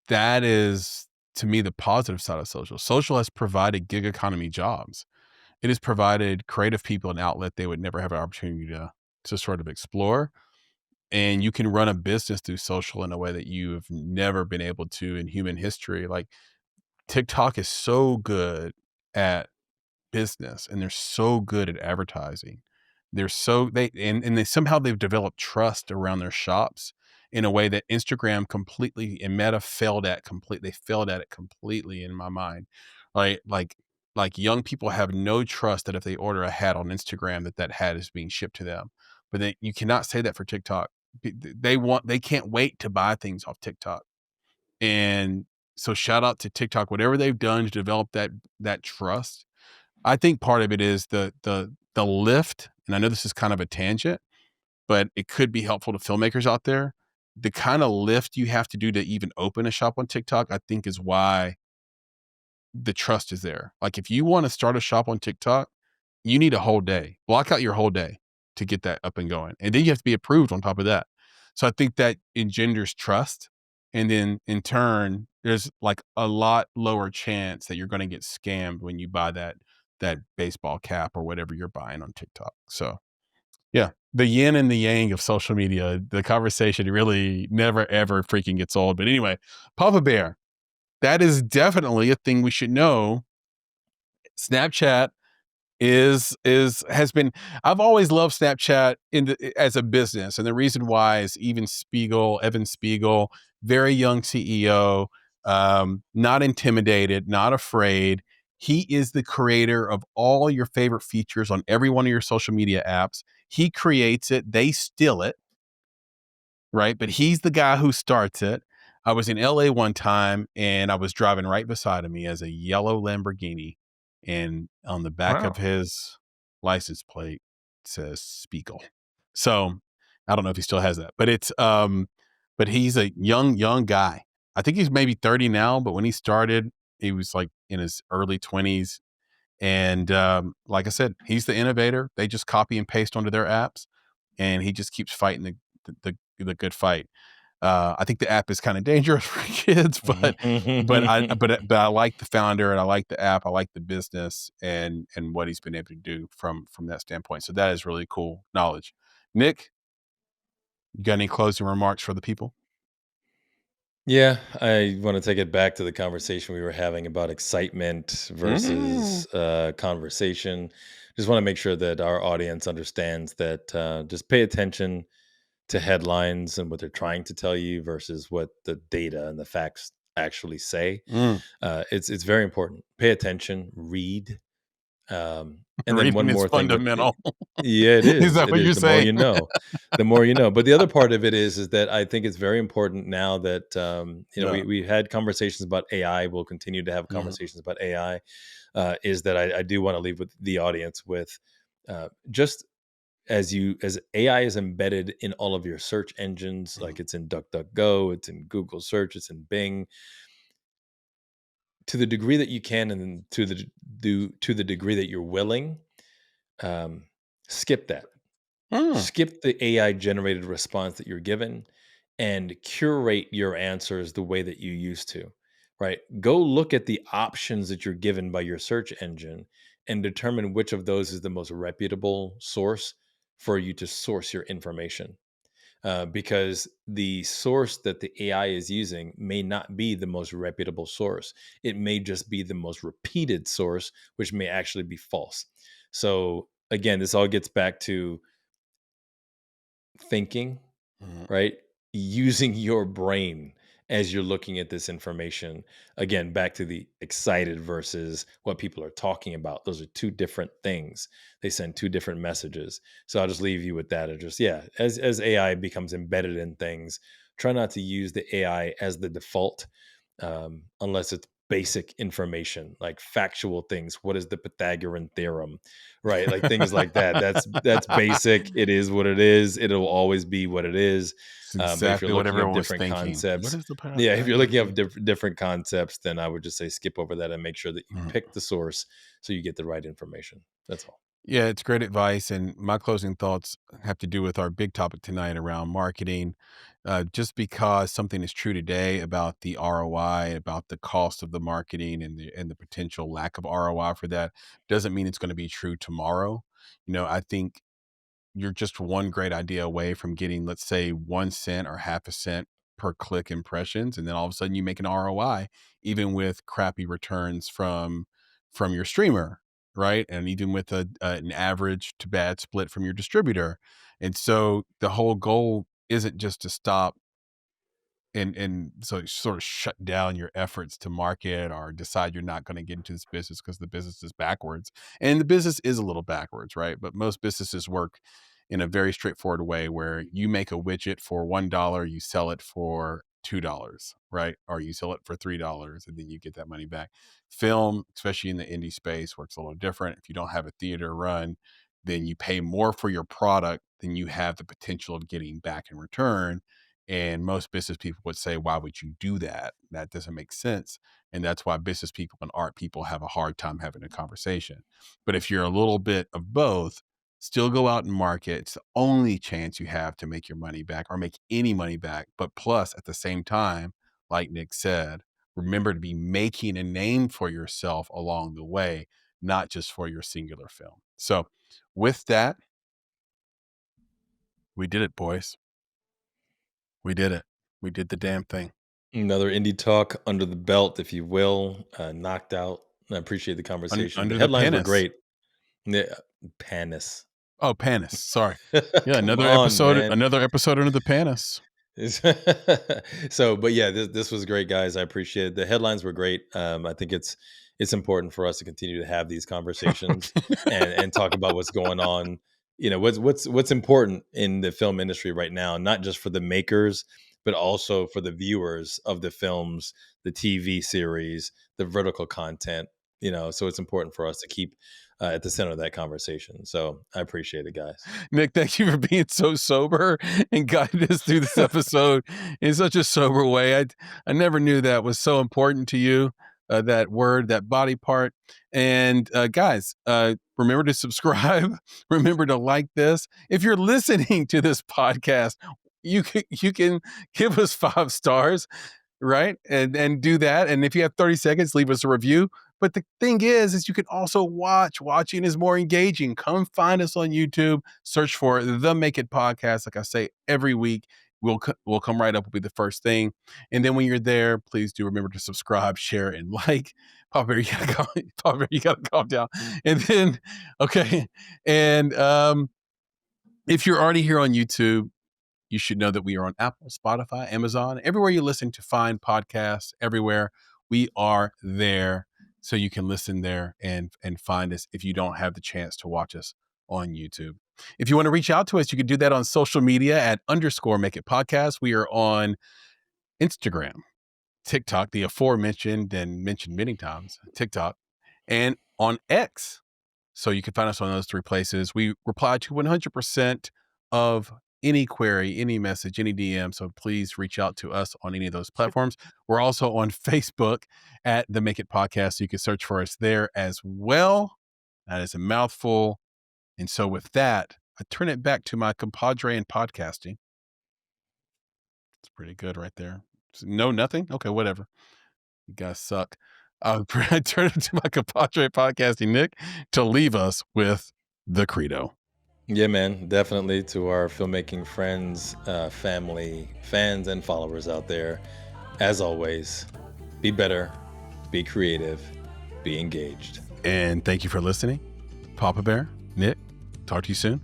that is to me the positive side of social. Social has provided gig economy jobs. It has provided creative people an outlet they would never have an opportunity to sort of explore. And you can run a business through social in a way that you have never been able to in human history. Like TikTok is so good at business and they're so good at advertising. They're so they somehow they've developed trust around their shops in a way that Instagram completely and Meta failed at completely. They failed at it completely in my mind. Right? Like young people have no trust that if they order a hat on Instagram that hat is being shipped to them. But you cannot say that for TikTok. They can't wait to buy things off TikTok. And so shout out to TikTok, whatever they've done to develop that trust. I think part of it is the lift, and I know this is kind of a tangent, but it could be helpful to filmmakers out there. The kind of lift you have to do to even open a shop on TikTok, I think, is why the trust is there. Like if you want to start a shop on TikTok, you need a whole day. Block out your whole day to get that up and going. And then you have to be approved on top of that. So I think that engenders trust. And then in turn, there's like a lot lower chance that you're going to get scammed when you buy that baseball cap or whatever you're buying on TikTok. So yeah, the yin and the yang of social media, the conversation really never ever freaking gets old. But anyway, Papa Bear, that is definitely a thing we should know. Snapchat has been. I've always loved Snapchat as a business, and the reason why is Evan Spiegel, very young CEO, not intimidated, not afraid. He is the creator of all your favorite features on every one of your social media apps. He creates it, they steal it, right? But he's the guy who starts it. I was in LA one time and I was driving right beside of me as a yellow Lamborghini and on the back Wow. of his license plate says Spiegel. So I don't know if he still has that, but it's but he's a young guy. I think he's maybe 30 now, but when he started, he was like in his early 20s. And like I said, he's the innovator. They just copy and paste onto their apps, and he just keeps fighting the good fight. I think the app is kind of dangerous for kids, but I like the founder, and I like the app. I like the business and what he's been able to do from that standpoint. So that is really cool knowledge. Nick, you got any closing remarks for the people? Yeah, I want to take it back to the conversation we were having about excitement Mm. versus conversation. Just want to make sure that our audience understands that just pay attention to headlines and what they're trying to tell you versus what the data and the facts actually say. Mm. It's very important. Pay attention, read, and then one Reading is more thing with it. fundamental. Yeah, it Is is. that It what is. you're The more saying? you know, the more you know. But the other part of it is that I think it's very important now that Yeah. we had conversations about AI. We'll continue to have Mhm. conversations about AI. Is that I do want to leave with the audience with just as AI is embedded in all of your search engines, Mhm. like it's in DuckDuckGo, it's in Google Search, it's in Bing, to the degree that you can, and then to the degree that you're willing, um, skip that. Mm. Skip the AI generated response that you're given and curate your answers the way that you used to, right? Go look at the options that you're given by your search engine and determine which of those is the most reputable source for you to source your information. Because the source that the AI is using may not be the most reputable source. It may just be the most repeated source, which may actually be false. So, again, this all gets back to thinking, Mhm. right? Using your brain as you're looking at this information. Again, back to the excited versus what people are talking about. Those are two different things. They send two different messages. So I'll just leave you with that. And just, yeah, as AI becomes embedded in things, try not to use the AI as the default, unless it's basic information like factual things. What is the Pythagorean theorem, right? Like things like that. That's basic. It is what it is. It'll always be what it is. It's But if you're exactly what looking up everyone was different thinking. What concepts, is the yeah, if you're Pythagorean looking up theorem? different concepts, then I would just say skip over that and make sure that you Mhm. pick the source so you get the right information. That's all. Yeah, it's great advice. And my closing thoughts have to do with our big topic tonight around marketing. Just because something is true today about the ROI, about the cost of the marketing and the potential lack of ROI for that, doesn't mean it's going to be true tomorrow. I think you're just one great idea away from getting, let's say, 1 cent or half a cent per click impressions, and then all of a sudden you make an ROI, even with crappy returns from your streamer, right? And even with an average to bad split from your distributor. And so the whole goal isn't just to stop and so sort of shut down your efforts to market or decide you're not going to get into this business because the business is backwards. And the business is a little backwards, right? But most businesses work in a very straightforward way where you make a widget for $1, you sell it for $2, right? Or you sell it for $3 and then you get that money back. Film, especially in the indie space, works a little different. If you don't have a theater run, then you pay more for your product than you have the potential of getting back in return. And most business people would say, why would you do that? That doesn't make sense. And that's why business people and art people have a hard time having a conversation. But if you're a little bit of both, still go out and market. It's the only chance you have to make your money back or make any money back. But plus, at the same time, like Nick said, remember to be making a name for yourself along the way, not just for your singular film. So, with that, we did it, boys. We did it. We did the damn thing. Another indie talk under the belt, if you will, knocked out. I appreciate the conversation. The Under the headlines were penis. great. Yeah, Panis. Oh, panis. Sorry. Yeah, Come on, man. Another episode under the panis. So, but yeah, this was great, guys. I appreciate it. The headlines were great. I think it's important for us to continue to have these conversations and talk about what's going on. What's important in the film industry right now, not just for the makers, but also for the viewers of the films, the TV series, the vertical content. you know, so it's important for us to keep at the center of that conversation. So I appreciate it, guys. Nick, thank you for being so sober and guiding us through this episode in such a sober way. I never knew that was so important to you, that word, that body part. And guys, remember to subscribe. Remember to like this. If you're listening to this podcast, you can give us 5 stars, right? And do that. And if you have 30 seconds, leave us a review. But the thing is you can also watch. Watching is more engaging. Come find us on YouTube. Search for the Make It Podcast. Like I say, every week we'll come right up. Will be the first thing. And then when you're there, please do remember to subscribe, share, and like. Papa Bear, you gotta calm down. And then, okay. And if you're already here on YouTube, you should know that we are on Apple, Spotify, Amazon, everywhere you listen to find podcasts, everywhere. We are there. So you can listen there and find us if you don't have the chance to watch us on YouTube. If you want to reach out to us, you can do that on social media at _Make It Podcast. We are on Instagram, TikTok, the aforementioned and mentioned many times, TikTok, and on X. So you can find us on those 3 places. We reply to 100% of any query, any message, any DM. So please reach out to us on any of those platforms. We're also on Facebook at the Make It Podcast. So you can search for us there as well. That is a mouthful. And so with that, I turn it back to my compadre in podcasting. It's pretty good right there. No, nothing? Okay, whatever. You guys suck. I turn it to my compadre podcasting, Nick, to leave us with the credo. Yeah, man, definitely to our filmmaking friends, family, fans, and followers out there. As always, be better, be creative, be engaged. And thank you for listening. Papa Bear, Nick, talk to you soon.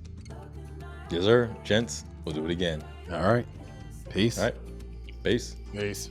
Yes, sir. Gents, we'll do it again. All right. Peace. All right. Peace. Peace.